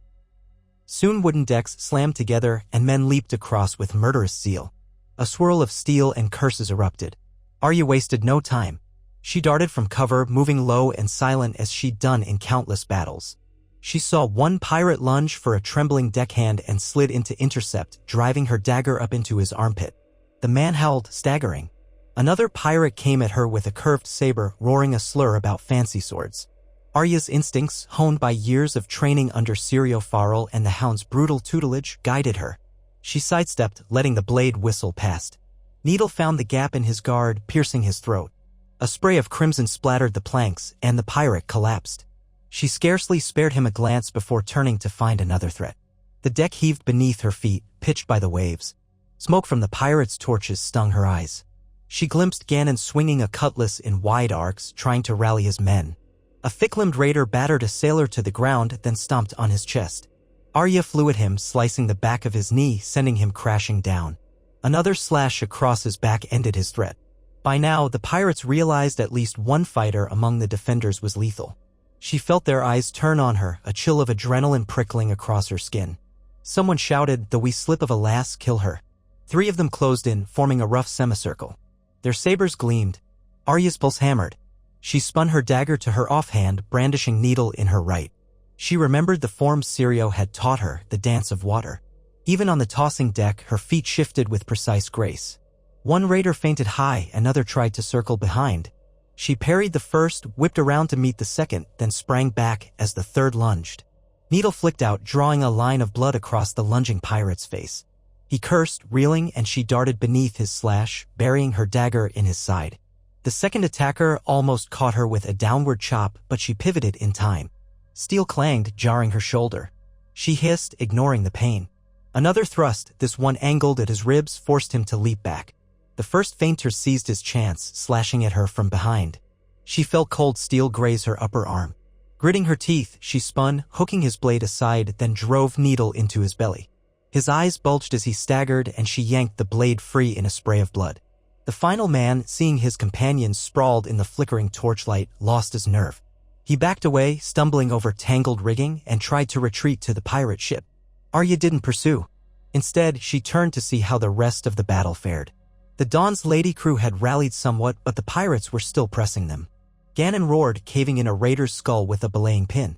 Soon wooden decks slammed together, and men leaped across with murderous zeal. A swirl of steel and curses erupted. Arya wasted no time. She darted from cover, moving low and silent as she'd done in countless battles. She saw one pirate lunge for a trembling deckhand and slid into intercept, driving her dagger up into his armpit. The man howled, staggering. Another pirate came at her with a curved saber, roaring a slur about fancy swords. Arya's instincts, honed by years of training under Syrio Farrell and the Hound's brutal tutelage, guided her. She sidestepped, letting the blade whistle past. Needle found the gap in his guard, piercing his throat. A spray of crimson splattered the planks, and the pirate collapsed. She scarcely spared him a glance before turning to find another threat. The deck heaved beneath her feet, pitched by the waves. Smoke from the pirates' torches stung her eyes. She glimpsed Gannon swinging a cutlass in wide arcs, trying to rally his men. A thick-limbed raider battered a sailor to the ground, then stomped on his chest. Arya flew at him, slicing the back of his knee, sending him crashing down. Another slash across his back ended his threat. By now, the pirates realized at least one fighter among the defenders was lethal. She felt their eyes turn on her, a chill of adrenaline prickling across her skin. Someone shouted, "Though we slip of a lass, kill her." 3 of them closed in, forming a rough semicircle. Their sabers gleamed. Arya's pulse hammered. She spun her dagger to her offhand, brandishing Needle in her right. She remembered the form Syrio had taught her, the dance of water. Even on the tossing deck, her feet shifted with precise grace. One raider fainted high, another tried to circle behind. She parried the first, whipped around to meet the second, then sprang back as the third lunged. Needle flicked out, drawing a line of blood across the lunging pirate's face. He cursed, reeling, and she darted beneath his slash, burying her dagger in his side. The second attacker almost caught her with a downward chop, but she pivoted in time. Steel clanged, jarring her shoulder. She hissed, ignoring the pain. Another thrust, this one angled at his ribs, forced him to leap back. The first feinter seized his chance, slashing at her from behind. She felt cold steel graze her upper arm. Gritting her teeth, she spun, hooking his blade aside, then drove Needle into his belly. His eyes bulged as he staggered, and she yanked the blade free in a spray of blood. The final man, seeing his companions sprawled in the flickering torchlight, lost his nerve. He backed away, stumbling over tangled rigging, and tried to retreat to the pirate ship. Arya didn't pursue. Instead, she turned to see how the rest of the battle fared. The Dawn's lady crew had rallied somewhat, but the pirates were still pressing them. Gannon roared, caving in a raider's skull with a belaying pin.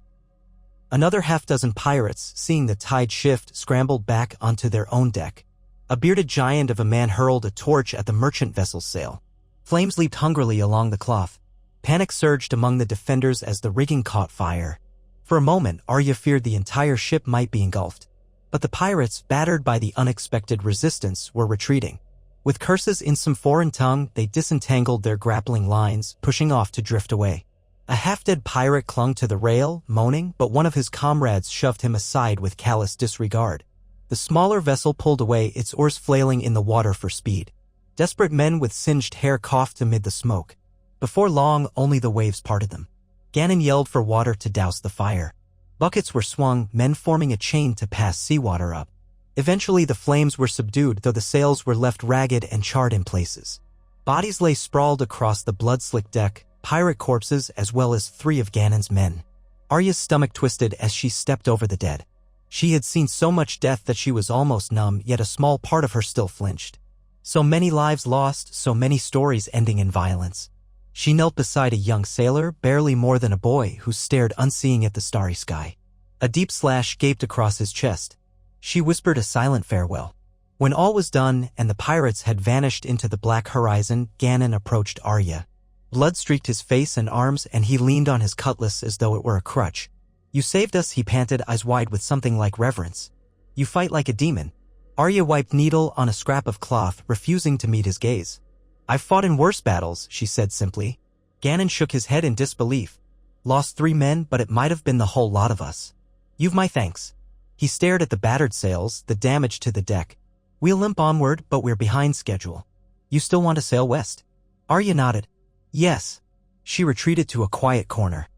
Another half-dozen pirates, seeing the tide shift, scrambled back onto their own deck. A bearded giant of a man hurled a torch at the merchant vessel's sail. Flames leaped hungrily along the cloth. Panic surged among the defenders as the rigging caught fire. For a moment, Arya feared the entire ship might be engulfed. But the pirates, battered by the unexpected resistance, were retreating. With curses in some foreign tongue, they disentangled their grappling lines, pushing off to drift away. A half-dead pirate clung to the rail, moaning, but one of his comrades shoved him aside with callous disregard. The smaller vessel pulled away, its oars flailing in the water for speed. Desperate men with singed hair coughed amid the smoke. Before long, only the waves parted them. Ganon yelled for water to douse the fire. Buckets were swung, men forming a chain to pass seawater up. Eventually the flames were subdued, though the sails were left ragged and charred in places. Bodies lay sprawled across the blood-slicked deck, pirate corpses as well as 3 of Ganon's men. Arya's stomach twisted as she stepped over the dead. She had seen so much death that she was almost numb, yet a small part of her still flinched. So many lives lost, so many stories ending in violence. She knelt beside a young sailor, barely more than a boy, who stared unseeing at the starry sky. A deep slash gaped across his chest. She whispered a silent farewell. When all was done and the pirates had vanished into the black horizon, Ganon approached Arya. Blood streaked his face and arms, and he leaned on his cutlass as though it were a crutch. "You saved us," he panted, eyes wide with something like reverence. "You fight like a demon." Arya wiped needle on a scrap of cloth, refusing to meet his gaze. "I've fought in worse battles," she said simply. Ganon shook his head in disbelief. "Lost 3 men, but it might have been the whole lot of us. You've my thanks." He stared at the battered sails, the damage to the deck. "We'll limp onward, but we're behind schedule. You still want to sail west?" Arya nodded. "Yes." She retreated to a quiet corner,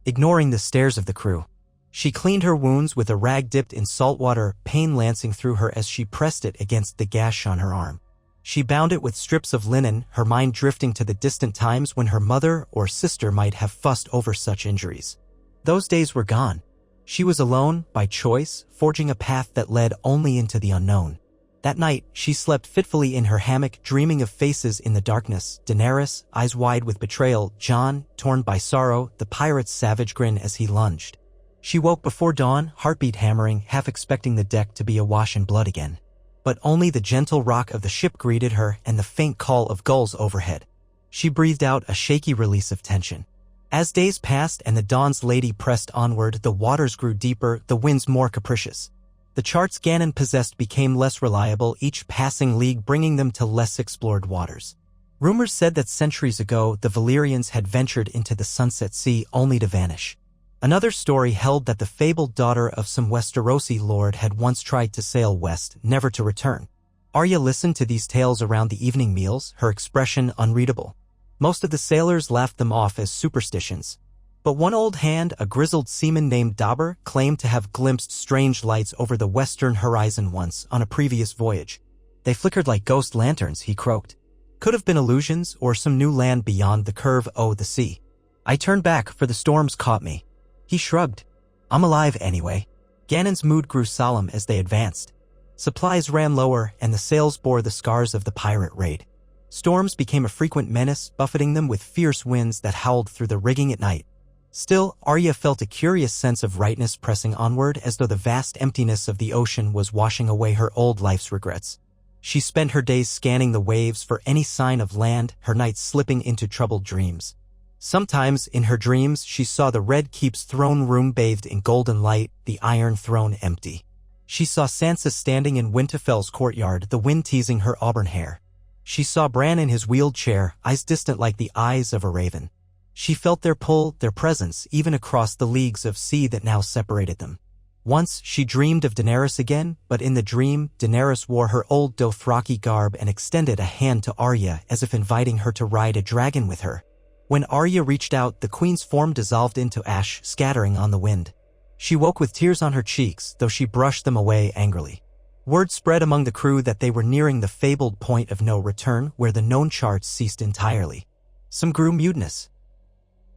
ignoring the stares of the crew. She cleaned her wounds with a rag dipped in salt water, pain lancing through her as she pressed it against the gash on her arm. She bound it with strips of linen, her mind drifting to the distant times when her mother or sister might have fussed over such injuries. Those days were gone. She was alone, by choice, forging a path that led only into the unknown. That night, she slept fitfully in her hammock, dreaming of faces in the darkness: Daenerys, eyes wide with betrayal; Jon, torn by sorrow; the pirate's savage grin as he lunged. She woke before dawn, heartbeat hammering, half expecting the deck to be awash in blood again. But only the gentle rock of the ship greeted her and the faint call of gulls overhead. She breathed out a shaky release of tension. As days passed and the Dawn's Lady pressed onward, the waters grew deeper, the winds more capricious. The charts Ganon possessed became less reliable, each passing league bringing them to less explored waters. Rumors said that centuries ago the Valyrians had ventured into the Sunset Sea only to vanish. Another story held that the fabled daughter of some Westerosi lord had once tried to sail west, never to return. Arya listened to these tales around the evening meals, her expression unreadable. Most of the sailors laughed them off as superstitions. But one old hand, a grizzled seaman named Dauber, claimed to have glimpsed strange lights over the western horizon once on a previous voyage. "They flickered like ghost lanterns," he croaked. "Could have been illusions or some new land beyond the curve o' the sea. I turned back, for the storms caught me." He shrugged. "I'm alive anyway." Ganon's mood grew solemn as they advanced. Supplies ran lower, and the sails bore the scars of the pirate raid. Storms became a frequent menace, buffeting them with fierce winds that howled through the rigging at night. Still, Arya felt a curious sense of rightness pressing onward, as though the vast emptiness of the ocean was washing away her old life's regrets. She spent her days scanning the waves for any sign of land, her nights slipping into troubled dreams. Sometimes, in her dreams, she saw the Red Keep's throne room bathed in golden light, the Iron Throne empty. She saw Sansa standing in Winterfell's courtyard, the wind teasing her auburn hair. She saw Bran in his wheeled chair, eyes distant like the eyes of a raven. She felt their pull, their presence, even across the leagues of sea that now separated them. Once, she dreamed of Daenerys again, but in the dream, Daenerys wore her old Dothraki garb and extended a hand to Arya as if inviting her to ride a dragon with her. When Arya reached out, the queen's form dissolved into ash, scattering on the wind. She woke with tears on her cheeks, though she brushed them away angrily. Word spread among the crew that they were nearing the fabled point of no return, where the known charts ceased entirely. Some grew mutinous.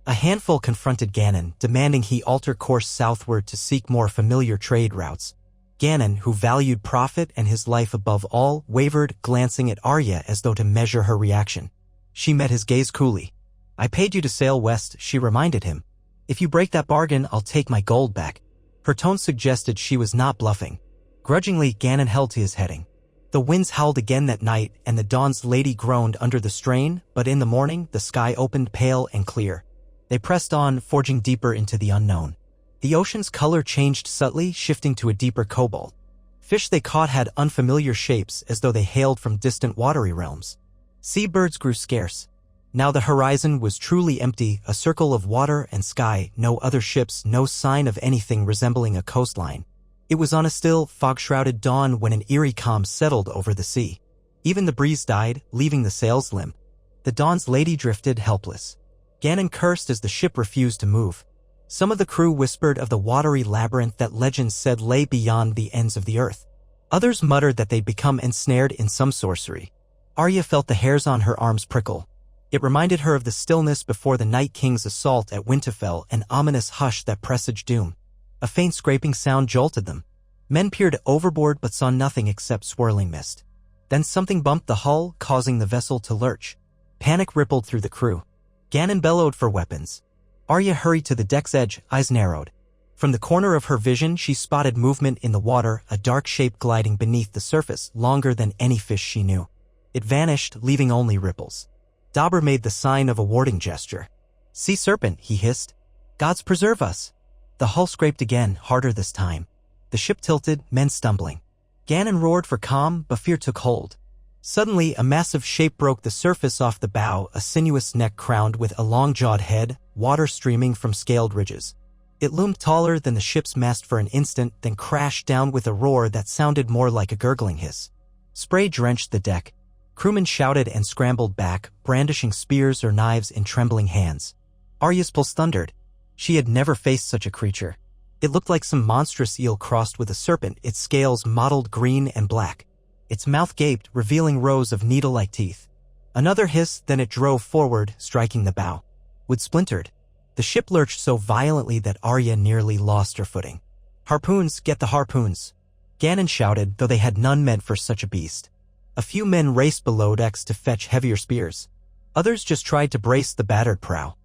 A handful confronted Ganon, demanding he alter course southward to seek more familiar trade routes. Ganon, who valued profit and his life above all, wavered, glancing at Arya as though to measure her reaction. She met his gaze coolly. "I paid you to sail west," she reminded him. "If you break that bargain, I'll take my gold back." Her tone suggested she was not bluffing. Grudgingly, Ganon held to his heading. The winds howled again that night, and the Dawn's Lady groaned under the strain, but in the morning, the sky opened pale and clear. They pressed on, forging deeper into the unknown. The ocean's color changed subtly, shifting to a deeper cobalt. Fish they caught had unfamiliar shapes, as though they hailed from distant watery realms. Seabirds grew scarce. Now the horizon was truly empty, a circle of water and sky, no other ships, no sign of anything resembling a coastline. It was on a still, fog-shrouded dawn when an eerie calm settled over the sea. Even the breeze died, leaving the sails limp. The Dawn's lady drifted helpless. Ganon cursed as the ship refused to move. Some of the crew whispered of the watery labyrinth that legends said lay beyond the ends of the earth. Others muttered that they'd become ensnared in some sorcery. Arya felt the hairs on her arms prickle. It reminded her of the stillness before the Night King's assault at Winterfell, an ominous hush that presaged doom. A faint scraping sound jolted them. Men peered overboard but saw nothing except swirling mist. Then something bumped the hull, causing the vessel to lurch. Panic rippled through the crew. Ganon bellowed for weapons. Arya hurried to the deck's edge, eyes narrowed. From the corner of her vision, she spotted movement in the water, a dark shape gliding beneath the surface, longer than any fish she knew. It vanished, leaving only ripples. Dabur made the sign of a warding gesture. "Sea serpent," he hissed. "Gods preserve us." The hull scraped again, harder this time. The ship tilted, men stumbling. Ganon roared for calm, but fear took hold. Suddenly, a massive shape broke the surface off the bow, a sinuous neck crowned with a long-jawed head, water streaming from scaled ridges. It loomed taller than the ship's mast for an instant, then crashed down with a roar that sounded more like a gurgling hiss. Spray drenched the deck. Crewmen shouted and scrambled back, brandishing spears or knives in trembling hands. Arya's pulse thundered. She had never faced such a creature. It looked like some monstrous eel crossed with a serpent, its scales mottled green and black. Its mouth gaped, revealing rows of needle-like teeth. Another hiss, then it drove forward, striking the bow. Wood splintered. The ship lurched so violently that Arya nearly lost her footing. "Harpoons, get the harpoons!" Ganon shouted, though they had none meant for such a beast. A few men raced below decks to fetch heavier spears. Others just tried to brace the battered prow.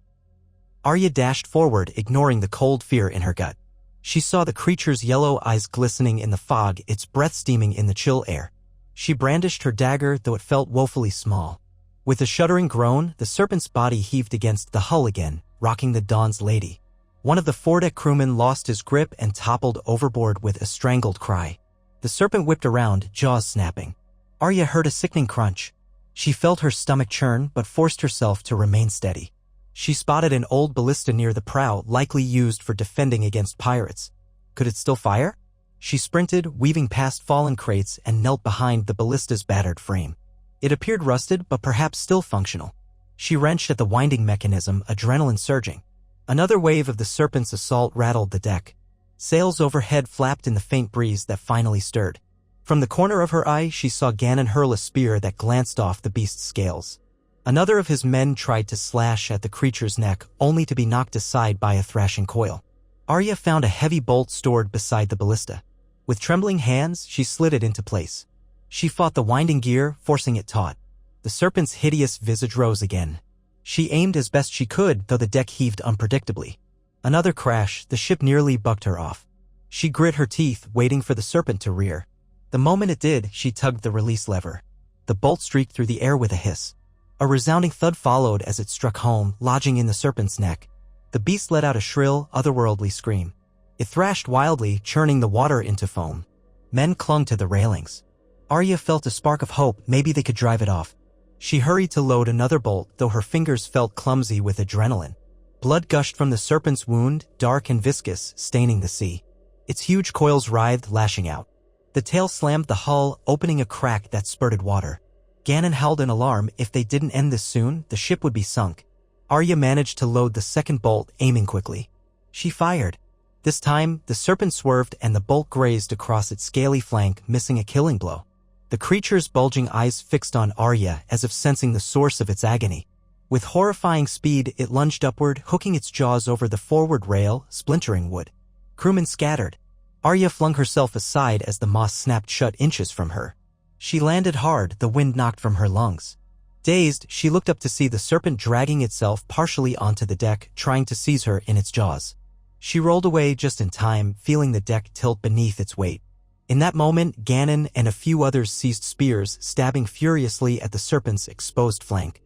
Arya dashed forward, ignoring the cold fear in her gut. She saw the creature's yellow eyes glistening in the fog, its breath steaming in the chill air. She brandished her dagger, though it felt woefully small. With a shuddering groan, the serpent's body heaved against the hull again, rocking the Dawn's lady. One of the foredeck crewmen lost his grip and toppled overboard with a strangled cry. The serpent whipped around, jaws snapping. Arya heard a sickening crunch. She felt her stomach churn, but forced herself to remain steady. She spotted an old ballista near the prow, likely used for defending against pirates. Could it still fire? She sprinted, weaving past fallen crates, and knelt behind the ballista's battered frame. It appeared rusted, but perhaps still functional. She wrenched at the winding mechanism, adrenaline surging. Another wave of the serpent's assault rattled the deck. Sails overhead flapped in the faint breeze that finally stirred. From the corner of her eye, she saw Ganon hurl a spear that glanced off the beast's scales. Another of his men tried to slash at the creature's neck, only to be knocked aside by a thrashing coil. Arya found a heavy bolt stored beside the ballista. With trembling hands, she slid it into place. She fought the winding gear, forcing it taut. The serpent's hideous visage rose again. She aimed as best she could, though the deck heaved unpredictably. Another crash, the ship nearly bucked her off. She grit her teeth, waiting for the serpent to rear. The moment it did, she tugged the release lever. The bolt streaked through the air with a hiss. A resounding thud followed as it struck home, lodging in the serpent's neck. The beast let out a shrill, otherworldly scream. It thrashed wildly, churning the water into foam. Men clung to the railings. Arya felt a spark of hope, maybe they could drive it off. She hurried to load another bolt, though her fingers felt clumsy with adrenaline. Blood gushed from the serpent's wound, dark and viscous, staining the sea. Its huge coils writhed, lashing out. The tail slammed the hull, opening a crack that spurted water. Ganon howled in alarm. If they didn't end this soon, the ship would be sunk. Arya managed to load the second bolt, aiming quickly. She fired. This time, the serpent swerved and the bolt grazed across its scaly flank, missing a killing blow. The creature's bulging eyes fixed on Arya, as if sensing the source of its agony. With horrifying speed, it lunged upward, hooking its jaws over the forward rail, splintering wood. Crewmen scattered. Arya flung herself aside as the moss snapped shut inches from her. She landed hard, the wind knocked from her lungs. Dazed, she looked up to see the serpent dragging itself partially onto the deck, trying to seize her in its jaws. She rolled away just in time, feeling the deck tilt beneath its weight. In that moment, Ganon and a few others seized spears, stabbing furiously at the serpent's exposed flank.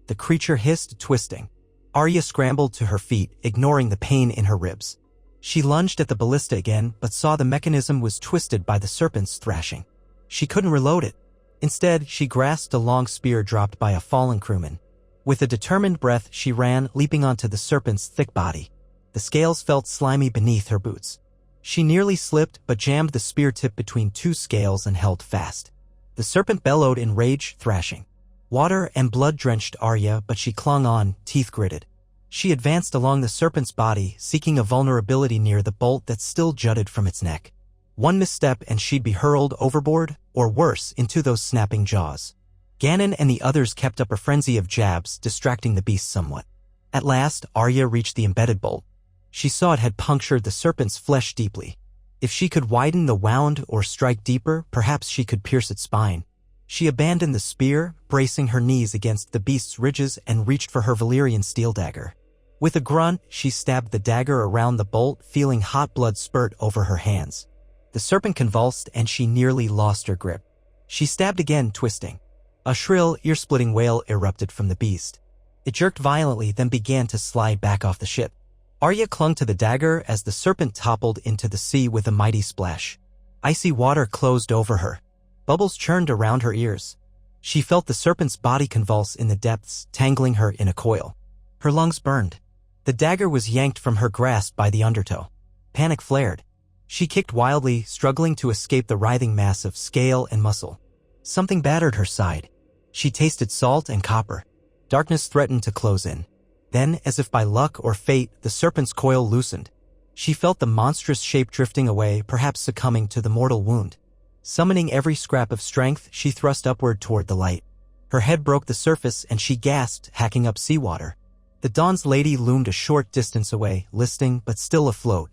The creature hissed, twisting. Arya scrambled to her feet, ignoring the pain in her ribs. She lunged at the ballista again, but saw the mechanism was twisted by the serpent's thrashing. She couldn't reload it. Instead, she grasped a long spear dropped by a fallen crewman. With a determined breath, she ran, leaping onto the serpent's thick body. The scales felt slimy beneath her boots. She nearly slipped, but jammed the spear tip between two scales and held fast. The serpent bellowed in rage, thrashing. Water and blood drenched Arya, but she clung on, teeth gritted. She advanced along the serpent's body, seeking a vulnerability near the bolt that still jutted from its neck. One misstep and she'd be hurled overboard, or worse, into those snapping jaws. Ganon and the others kept up a frenzy of jabs, distracting the beast somewhat. At last, Arya reached the embedded bolt. She saw it had punctured the serpent's flesh deeply. If she could widen the wound or strike deeper, perhaps she could pierce its spine. She abandoned the spear, bracing her knees against the beast's ridges, and reached for her Valyrian steel dagger. With a grunt, she stabbed the dagger around the bolt, feeling hot blood spurt over her hands. The serpent convulsed, and she nearly lost her grip. She stabbed again, twisting. A shrill, ear-splitting wail erupted from the beast. It jerked violently, then began to slide back off the ship. Arya clung to the dagger as the serpent toppled into the sea with a mighty splash. Icy water closed over her. Bubbles churned around her ears. She felt the serpent's body convulse in the depths, tangling her in a coil. Her lungs burned. The dagger was yanked from her grasp by the undertow. Panic flared. She kicked wildly, struggling to escape the writhing mass of scale and muscle. Something battered her side. She tasted salt and copper. Darkness threatened to close in. Then, as if by luck or fate, the serpent's coil loosened. She felt the monstrous shape drifting away, perhaps succumbing to the mortal wound. Summoning every scrap of strength, she thrust upward toward the light. Her head broke the surface and she gasped, hacking up seawater. The Dawn's Lady loomed a short distance away, listing but still afloat.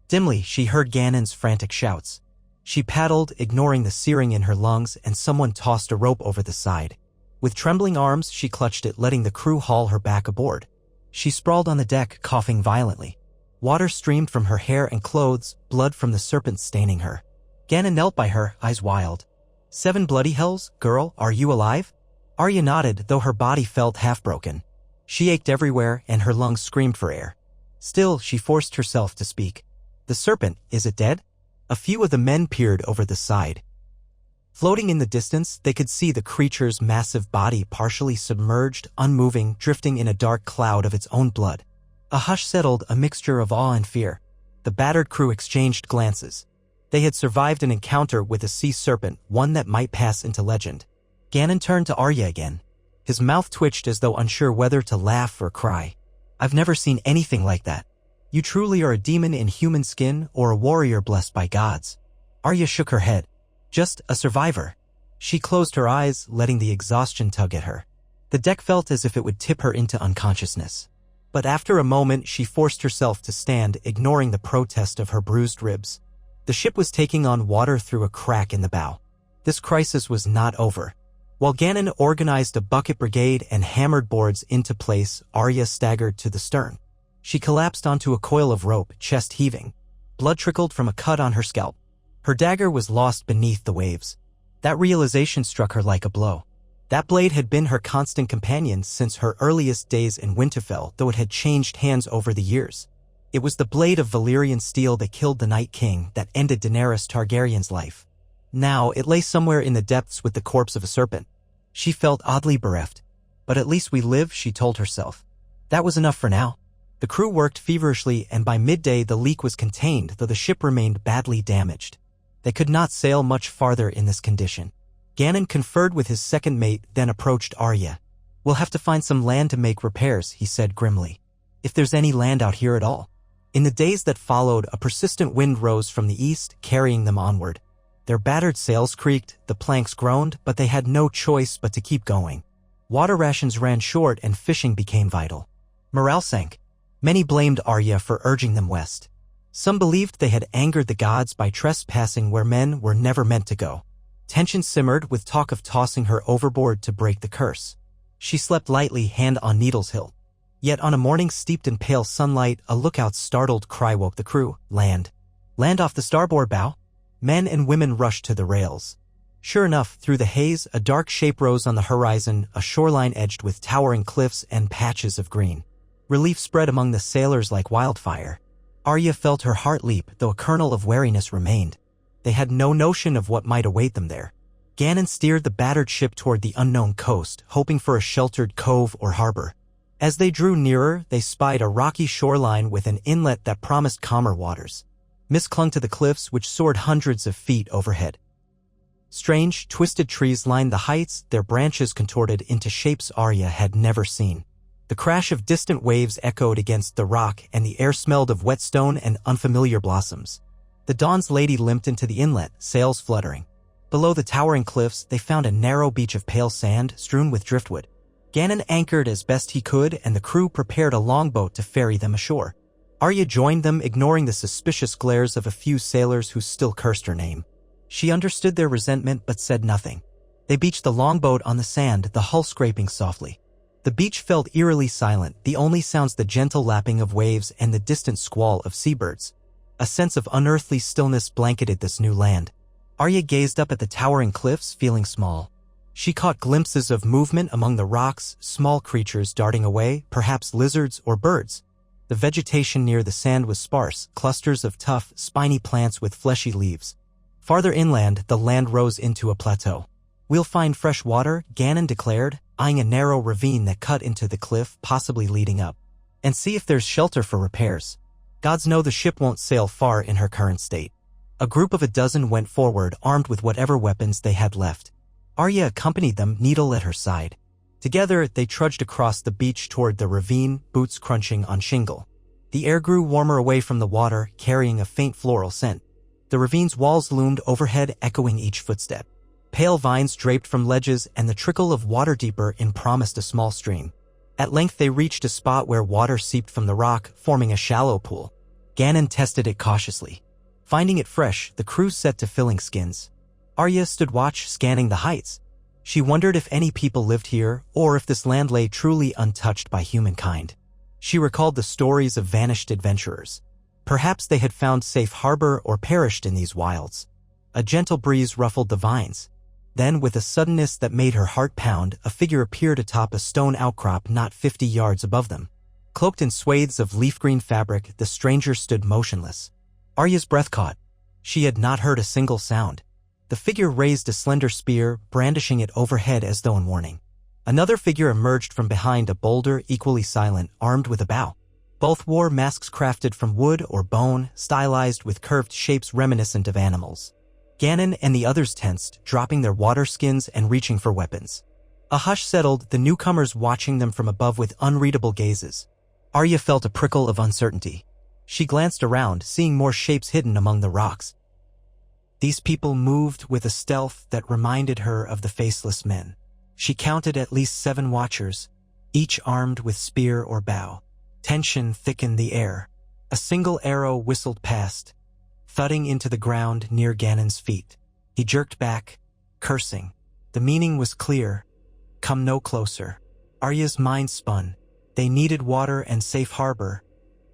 Dimly, she heard Ganon's frantic shouts. She paddled, ignoring the searing in her lungs, and someone tossed a rope over the side. With trembling arms, she clutched it, letting the crew haul her back aboard. She sprawled on the deck, coughing violently. Water streamed from her hair and clothes, blood from the serpent staining her. Ganon knelt by her, eyes wild. 7 bloody hells, girl, are you alive? Arya nodded, though her body felt half-broken. She ached everywhere, and her lungs screamed for air. Still, she forced herself to speak. The serpent, is it dead? A few of the men peered over the side. Floating in the distance, they could see the creature's massive body partially submerged, unmoving, drifting in a dark cloud of its own blood. A hush settled, a mixture of awe and fear. The battered crew exchanged glances. They had survived an encounter with a sea serpent, one that might pass into legend. Ganon turned to Arya again. His mouth twitched as though unsure whether to laugh or cry. I've never seen anything like that. You truly are a demon in human skin or a warrior blessed by gods. Arya shook her head. Just a survivor. She closed her eyes, letting the exhaustion tug at her. The deck felt as if it would tip her into unconsciousness. But after a moment, she forced herself to stand, ignoring the protest of her bruised ribs. The ship was taking on water through a crack in the bow. This crisis was not over. While Ganon organized a bucket brigade and hammered boards into place, Arya staggered to the stern. She collapsed onto a coil of rope, chest heaving. Blood trickled from a cut on her scalp. Her dagger was lost beneath the waves. That realization struck her like a blow. That blade had been her constant companion since her earliest days in Winterfell, though it had changed hands over the years. It was the blade of Valyrian steel that killed the Night King, that ended Daenerys Targaryen's life. Now, it lay somewhere in the depths with the corpse of a serpent. She felt oddly bereft. But at least we live, she told herself. That was enough for now. The crew worked feverishly, and by midday the leak was contained, though the ship remained badly damaged. They could not sail much farther in this condition. Ganon conferred with his second mate, then approached Arya. We'll have to find some land to make repairs, he said grimly. If there's any land out here at all. In the days that followed, a persistent wind rose from the east, carrying them onward. Their battered sails creaked, the planks groaned, but they had no choice but to keep going. Water rations ran short and fishing became vital. Morale sank. Many blamed Arya for urging them west. Some believed they had angered the gods by trespassing where men were never meant to go. Tension simmered, with talk of tossing her overboard to break the curse. She slept lightly, hand on needle's hilt. Yet on a morning steeped in pale sunlight, a lookout's startled cry woke the crew. Land. Land off the starboard bow? Men and women rushed to the rails. Sure enough, through the haze, a dark shape rose on the horizon, a shoreline edged with towering cliffs and patches of green. Relief spread among the sailors like wildfire. Arya felt her heart leap, though a kernel of wariness remained. They had no notion of what might await them there. Ganon steered the battered ship toward the unknown coast, hoping for a sheltered cove or harbor. As they drew nearer, they spied a rocky shoreline with an inlet that promised calmer waters. Mist clung to the cliffs, which soared hundreds of feet overhead. Strange, twisted trees lined the heights, their branches contorted into shapes Arya had never seen. The crash of distant waves echoed against the rock, and the air smelled of whetstone and unfamiliar blossoms. The Dawn's Lady limped into the inlet, sails fluttering. Below the towering cliffs, they found a narrow beach of pale sand strewn with driftwood. Gannon anchored as best he could, and the crew prepared a longboat to ferry them ashore. Arya joined them, ignoring the suspicious glares of a few sailors who still cursed her name. She understood their resentment but said nothing. They beached the longboat on the sand, the hull scraping softly. The beach felt eerily silent, the only sounds the gentle lapping of waves and the distant squall of seabirds. A sense of unearthly stillness blanketed this new land. Arya gazed up at the towering cliffs, feeling small. She caught glimpses of movement among the rocks, small creatures darting away, perhaps lizards or birds. The vegetation near the sand was sparse, clusters of tough, spiny plants with fleshy leaves. Farther inland, the land rose into a plateau. "We'll find fresh water," Gannon declared, eyeing a narrow ravine that cut into the cliff, possibly leading up. "And see if there's shelter for repairs. Gods know the ship won't sail far in her current state." A group of a dozen went forward, armed with whatever weapons they had left. Arya accompanied them, needle at her side. Together, they trudged across the beach toward the ravine, boots crunching on shingle. The air grew warmer away from the water, carrying a faint floral scent. The ravine's walls loomed overhead, echoing each footstep. Pale vines draped from ledges, and the trickle of water deeper in promised a small stream. At length they reached a spot where water seeped from the rock, forming a shallow pool. Gannon tested it cautiously. Finding it fresh, the crew set to filling skins. Arya stood watch, scanning the heights. She wondered if any people lived here, or if this land lay truly untouched by humankind. She recalled the stories of vanished adventurers. Perhaps they had found safe harbor or perished in these wilds. A gentle breeze ruffled the vines. Then, with a suddenness that made her heart pound, a figure appeared atop a stone outcrop not 50 yards above them. Cloaked in swathes of leaf-green fabric, the stranger stood motionless. Arya's breath caught. She had not heard a single sound. The figure raised a slender spear, brandishing it overhead as though in warning. Another figure emerged from behind a boulder, equally silent, armed with a bow. Both wore masks crafted from wood or bone, stylized with curved shapes reminiscent of animals. Gannon and the others tensed, dropping their water skins and reaching for weapons. A hush settled, the newcomers watching them from above with unreadable gazes. Arya felt a prickle of uncertainty. She glanced around, seeing more shapes hidden among the rocks. These people moved with a stealth that reminded her of the faceless men. She counted at least 7 watchers, each armed with spear or bow. Tension thickened the air. A single arrow whistled past, thudding into the ground near Gannon's feet. He jerked back, cursing. The meaning was clear. Come no closer. Arya's mind spun. They needed water and safe harbor,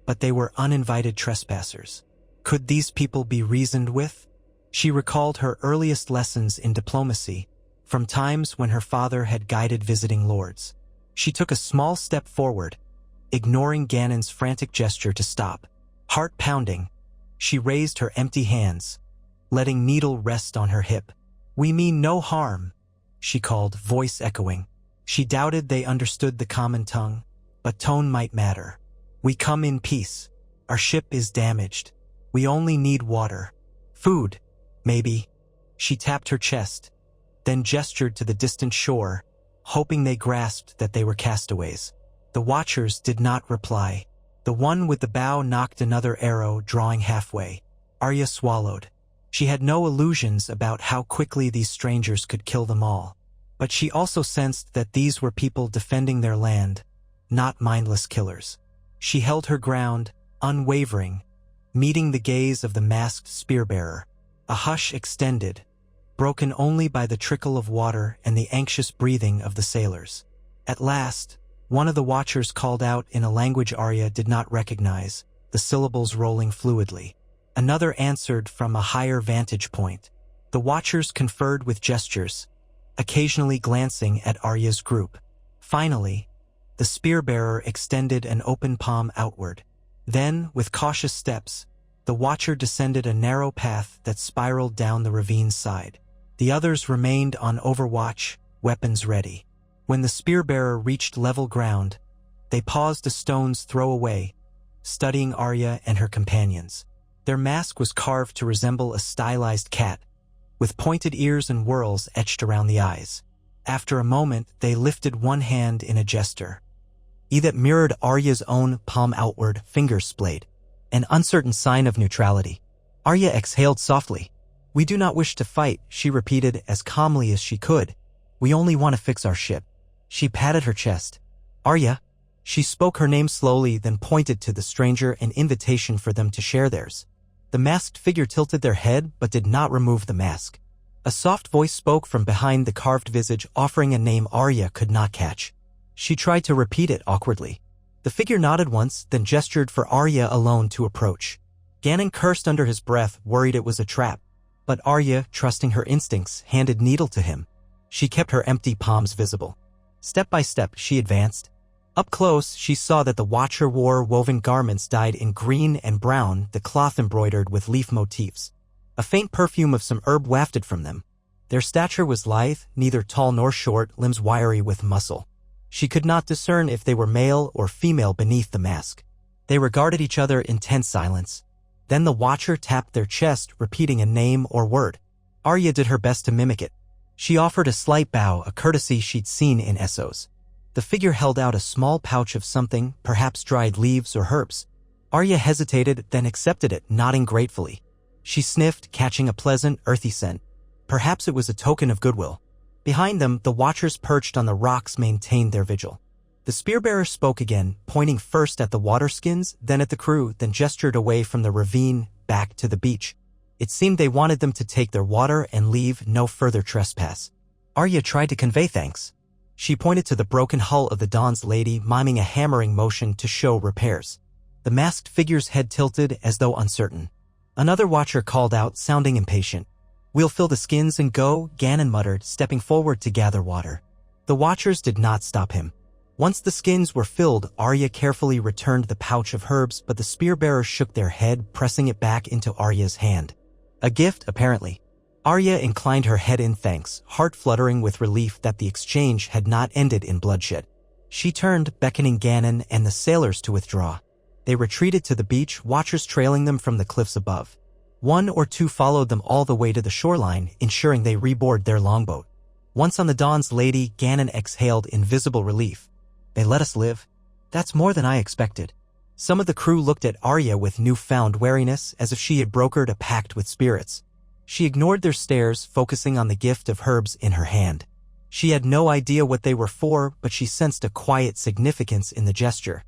but they were uninvited trespassers. Could these people be reasoned with? She recalled her earliest lessons in diplomacy, from times when her father had guided visiting lords. She took a small step forward, ignoring Gannon's frantic gesture to stop. Heart pounding, she raised her empty hands, letting Needle rest on her hip. "We mean no harm," she called, voice echoing. She doubted they understood the common tongue, but tone might matter. "We come in peace. Our ship is damaged. We only need water. Food, maybe." She tapped her chest, then gestured to the distant shore, hoping they grasped that they were castaways. The watchers did not reply. The one with the bow knocked another arrow, drawing halfway. Arya swallowed. She had no illusions about how quickly these strangers could kill them all. But she also sensed that these were people defending their land, not mindless killers. She held her ground, unwavering, meeting the gaze of the masked spearbearer. A hush extended, broken only by the trickle of water and the anxious breathing of the sailors. At last, one of the watchers called out in a language Arya did not recognize, the syllables rolling fluidly. Another answered from a higher vantage point. The watchers conferred with gestures, occasionally glancing at Arya's group. Finally, the spearbearer extended an open palm outward. Then, with cautious steps, the watcher descended a narrow path that spiraled down the ravine's side. The others remained on overwatch, weapons ready. When the spearbearer reached level ground, they paused a stone's throw away, studying Arya and her companions. Their mask was carved to resemble a stylized cat, with pointed ears and whorls etched around the eyes. After a moment, they lifted one hand in a gesture that mirrored Arya's own palm outward, fingers splayed, an uncertain sign of neutrality. Arya exhaled softly. "We do not wish to fight," she repeated as calmly as she could. "We only want to fix our ship." She patted her chest. "Arya." She spoke her name slowly, then pointed to the stranger, an invitation for them to share theirs. The masked figure tilted their head but did not remove the mask. A soft voice spoke from behind the carved visage, offering a name Arya could not catch. She tried to repeat it awkwardly. The figure nodded once, then gestured for Arya alone to approach. Gannon cursed under his breath, worried it was a trap. But Arya, trusting her instincts, handed needle to him. She kept her empty palms visible. Step by step, she advanced. Up close, she saw that the Watcher wore woven garments dyed in green and brown, the cloth embroidered with leaf motifs. A faint perfume of some herb wafted from them. Their stature was lithe, neither tall nor short, limbs wiry with muscle. She could not discern if they were male or female beneath the mask. They regarded each other in tense silence. Then the Watcher tapped their chest, repeating a name or word. Arya did her best to mimic it. She offered a slight bow, a courtesy she'd seen in Essos. The figure held out a small pouch of something, perhaps dried leaves or herbs. Arya hesitated, then accepted it, nodding gratefully. She sniffed, catching a pleasant, earthy scent. Perhaps it was a token of goodwill. Behind them, the Watchers perched on the rocks maintained their vigil. The spearbearer spoke again, pointing first at the waterskins, then at the crew, then gestured away from the ravine, back to the beach. It seemed they wanted them to take their water and leave, no further trespass. Arya tried to convey thanks. She pointed to the broken hull of the Dawn's Lady, miming a hammering motion to show repairs. The masked figure's head tilted as though uncertain. Another Watcher called out, sounding impatient. "We'll fill the skins and go," Gannon muttered, stepping forward to gather water. The Watchers did not stop him. Once the skins were filled, Arya carefully returned the pouch of herbs, but the spearbearers shook their head, pressing it back into Arya's hand. A gift, apparently. Arya inclined her head in thanks, heart fluttering with relief that the exchange had not ended in bloodshed. She turned, beckoning Gannon and the sailors to withdraw. They retreated to the beach, Watchers trailing them from the cliffs above. One or two followed them all the way to the shoreline, ensuring they reboard their longboat. Once on the Dawn's Lady, Gannon exhaled in visible relief. "They let us live. That's more than I expected." Some of the crew looked at Arya with newfound wariness, as if she had brokered a pact with spirits. She ignored their stares, focusing on the gift of herbs in her hand. She had no idea what they were for, but she sensed a quiet significance in the gesture.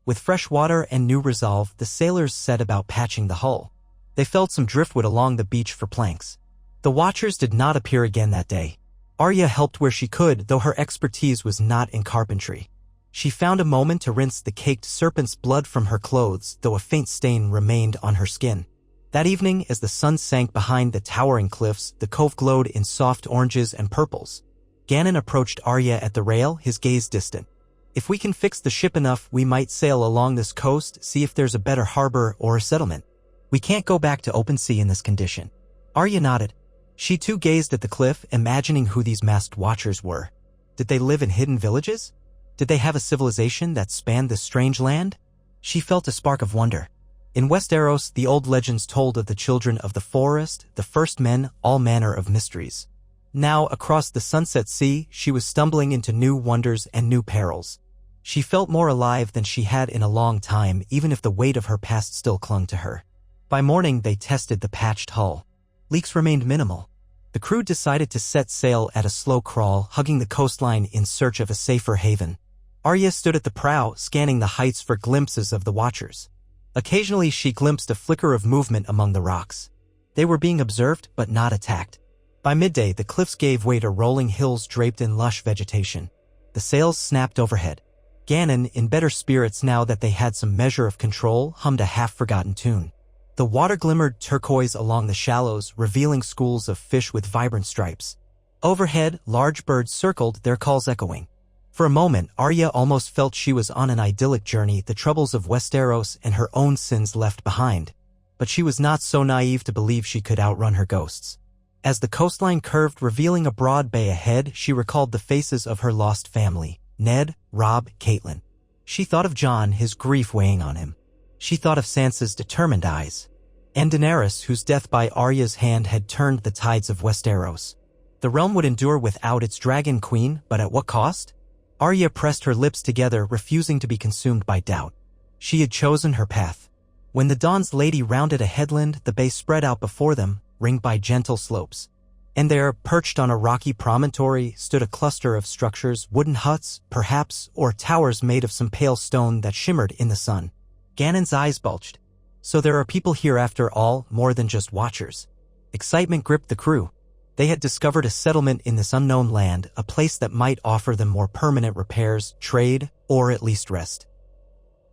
With fresh water and new resolve, the sailors set about patching the hull. They felled some driftwood along the beach for planks. The Watchers did not appear again that day. Arya helped where she could, though her expertise was not in carpentry. She found a moment to rinse the caked serpent's blood from her clothes, though a faint stain remained on her skin. That evening, as the sun sank behind the towering cliffs, the cove glowed in soft oranges and purples. Gannon approached Arya at the rail, his gaze distant. "If we can fix the ship enough, we might sail along this coast, see if there's a better harbor or a settlement. We can't go back to open sea in this condition." Arya nodded. She too gazed at the cliff, imagining who these masked Watchers were. Did they live in hidden villages? Did they have a civilization that spanned this strange land? She felt a spark of wonder. In Westeros, the old legends told of the children of the forest, the first men, all manner of mysteries. Now, across the sunset sea, she was stumbling into new wonders and new perils. She felt more alive than she had in a long time, even if the weight of her past still clung to her. By morning, they tested the patched hull. Leaks remained minimal. The crew decided to set sail at a slow crawl, hugging the coastline in search of a safer haven. Arya stood at the prow, scanning the heights for glimpses of the Watchers. Occasionally, she glimpsed a flicker of movement among the rocks. They were being observed, but not attacked. By midday, the cliffs gave way to rolling hills draped in lush vegetation. The sails snapped overhead. Gannon, in better spirits now that they had some measure of control, hummed a half-forgotten tune. The water glimmered turquoise along the shallows, revealing schools of fish with vibrant stripes. Overhead, large birds circled, their calls echoing. For a moment, Arya almost felt she was on an idyllic journey, the troubles of Westeros and her own sins left behind. But she was not so naive to believe she could outrun her ghosts. As the coastline curved, revealing a broad bay ahead, she recalled the faces of her lost family: Ned, Robb, Catelyn. She thought of Jon, his grief weighing on him. She thought of Sansa's determined eyes. and Daenerys, whose death by Arya's hand had turned the tides of Westeros. The realm would endure without its dragon queen, but at what cost? Arya pressed her lips together, refusing to be consumed by doubt. She had chosen her path. When the Dawn's Lady rounded a headland, the bay spread out before them, ringed by gentle slopes. And there, perched on a rocky promontory, stood a cluster of structures, wooden huts, perhaps, or towers made of some pale stone that shimmered in the sun. Ganon's eyes bulged. So there are people here after all, more than just watchers. Excitement gripped the crew. They had discovered a settlement in this unknown land, a place that might offer them more permanent repairs, trade, or at least rest.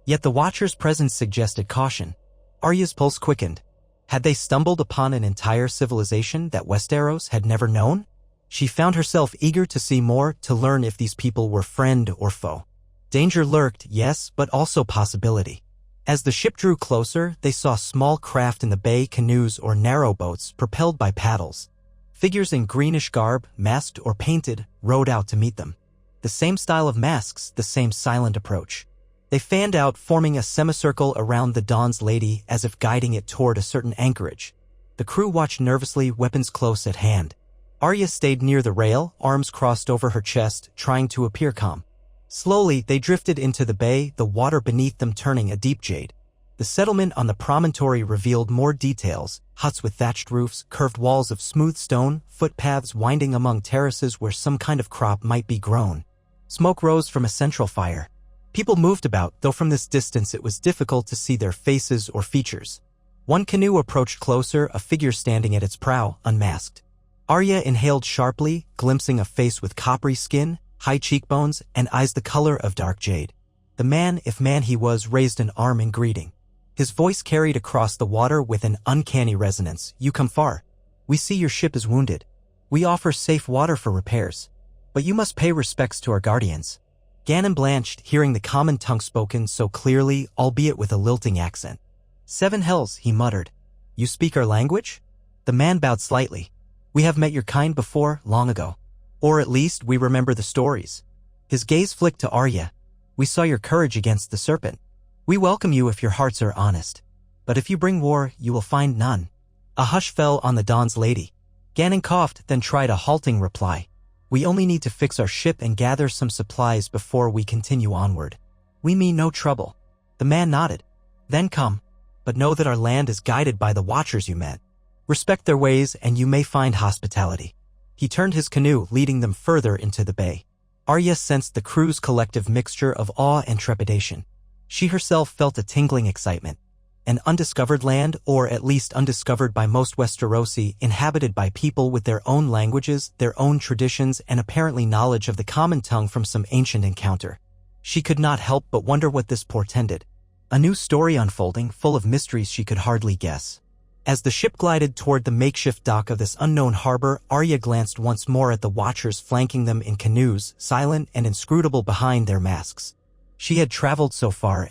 Yet the Watchers' presence suggested caution. Arya's pulse quickened. Had they stumbled upon an entire civilization that Westeros had never known? She found herself eager to see more, to learn if these people were friend or foe. Danger lurked, yes, but also possibility. As the ship drew closer, they saw small craft in the bay, canoes or narrowboats propelled by paddles. Figures in greenish garb, masked or painted, rode out to meet them. The same style of masks, the same silent approach. They fanned out, forming a semicircle around the Dawn's Lady as if guiding it toward a certain anchorage. The crew watched nervously, weapons close at hand. Arya stayed near the rail, arms crossed over her chest, trying to appear calm. Slowly, they drifted into the bay, the water beneath them turning a deep jade. The settlement on the promontory revealed more details: huts with thatched roofs, curved walls of smooth stone, footpaths winding among terraces where some kind of crop might be grown. Smoke rose from a central fire. People moved about, though from this distance it was difficult to see their faces or features. One canoe approached closer, a figure standing at its prow, unmasked. Arya inhaled sharply, glimpsing a face with coppery skin, high cheekbones, and eyes the color of dark jade. The man, if man he was, raised an arm in greeting. His voice carried across the water with an uncanny resonance. "You come far. We see your ship is wounded. We offer safe water for repairs. But you must pay respects to our guardians." Ganon blanched, hearing the common tongue spoken so clearly, albeit with a lilting accent. "Seven hells," he muttered. "You speak our language?" The man bowed slightly. "We have met your kind before, long ago. Or at least, we remember the stories." His gaze flicked to Arya. "We saw your courage against the serpent. We welcome you if your hearts are honest. But if you bring war, you will find none." A hush fell on the Dawn's Lady. Ganon coughed, then tried a halting reply. "We only need to fix our ship and gather some supplies before we continue onward. We mean no trouble." The man nodded. "Then come. But know that our land is guided by the Watchers you met. Respect their ways and you may find hospitality." He turned his canoe, leading them further into the bay. Arya sensed the crew's collective mixture of awe and trepidation. She herself felt a tingling excitement. An undiscovered land, or at least undiscovered by most Westerosi, inhabited by people with their own languages, their own traditions, and apparently knowledge of the common tongue from some ancient encounter. She could not help but wonder what this portended. A new story unfolding, full of mysteries she could hardly guess. As the ship glided toward the makeshift dock of this unknown harbor, Arya glanced once more at the Watchers flanking them in canoes, silent and inscrutable behind their masks. She had traveled so far,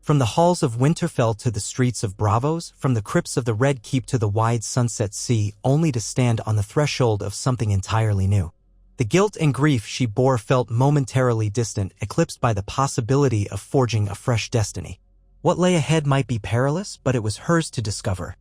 From the halls of Winterfell to the streets of Bravos, from the crypts of the Red Keep to the wide sunset sea, only to stand on the threshold of something entirely new. The guilt and grief she bore felt momentarily distant, eclipsed by the possibility of forging a fresh destiny. What lay ahead might be perilous, but it was hers to discover.